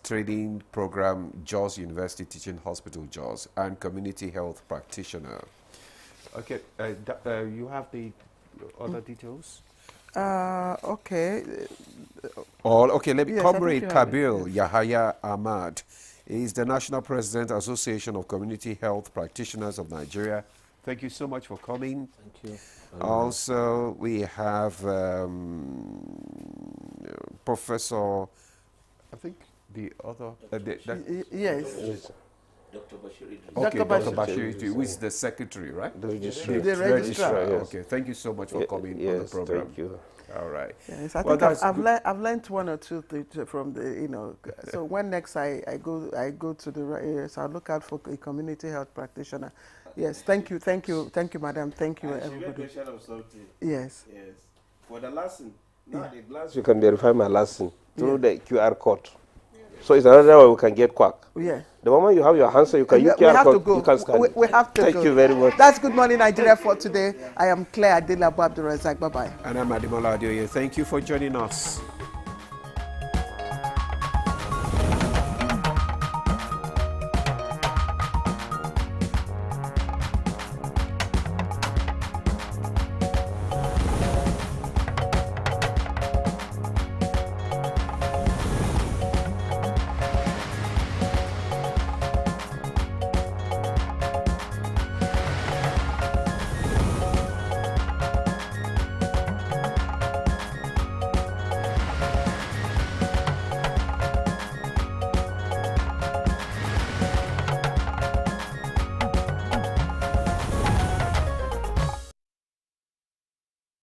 Training Program, Jos University Teaching Hospital, Jos, and Community Health Practitioner. Okay, you have the other details? Okay. Okay, let me. Yes, Comrade Kabil Yahaya Ahmad is the National President, Association of Community Health Practitioners of Nigeria. Thank you so much for coming. Thank you. Also, we have Professor, I think the other... yes. Dr. Bashir Idris. Okay, Dr. Dr. Bashir Bashir Idris, who is the secretary, right? The registrar. The registrar, yes. Okay, thank you so much for coming on the Yes, program. thank you. All right. Yes, I Well, think that's I've good. learned one or two things from the, you know. So when next I go to the areas, I'll look out for a community health practitioner. Yes, thank you, madam, thank you, everybody. Yes. Yes. For the lesson, now the glass you can verify my lesson through the QR code. So it's another way we can get quack. Yeah. The moment you have your answer, you can use We QR have to code, go. you can scan it. We have to Thank go. you very much. That's Good Morning Nigeria for today. I am Claire Adelabu Abdulrazak. Bye-bye. And I'm Ademola Adeoye. Thank you for joining us.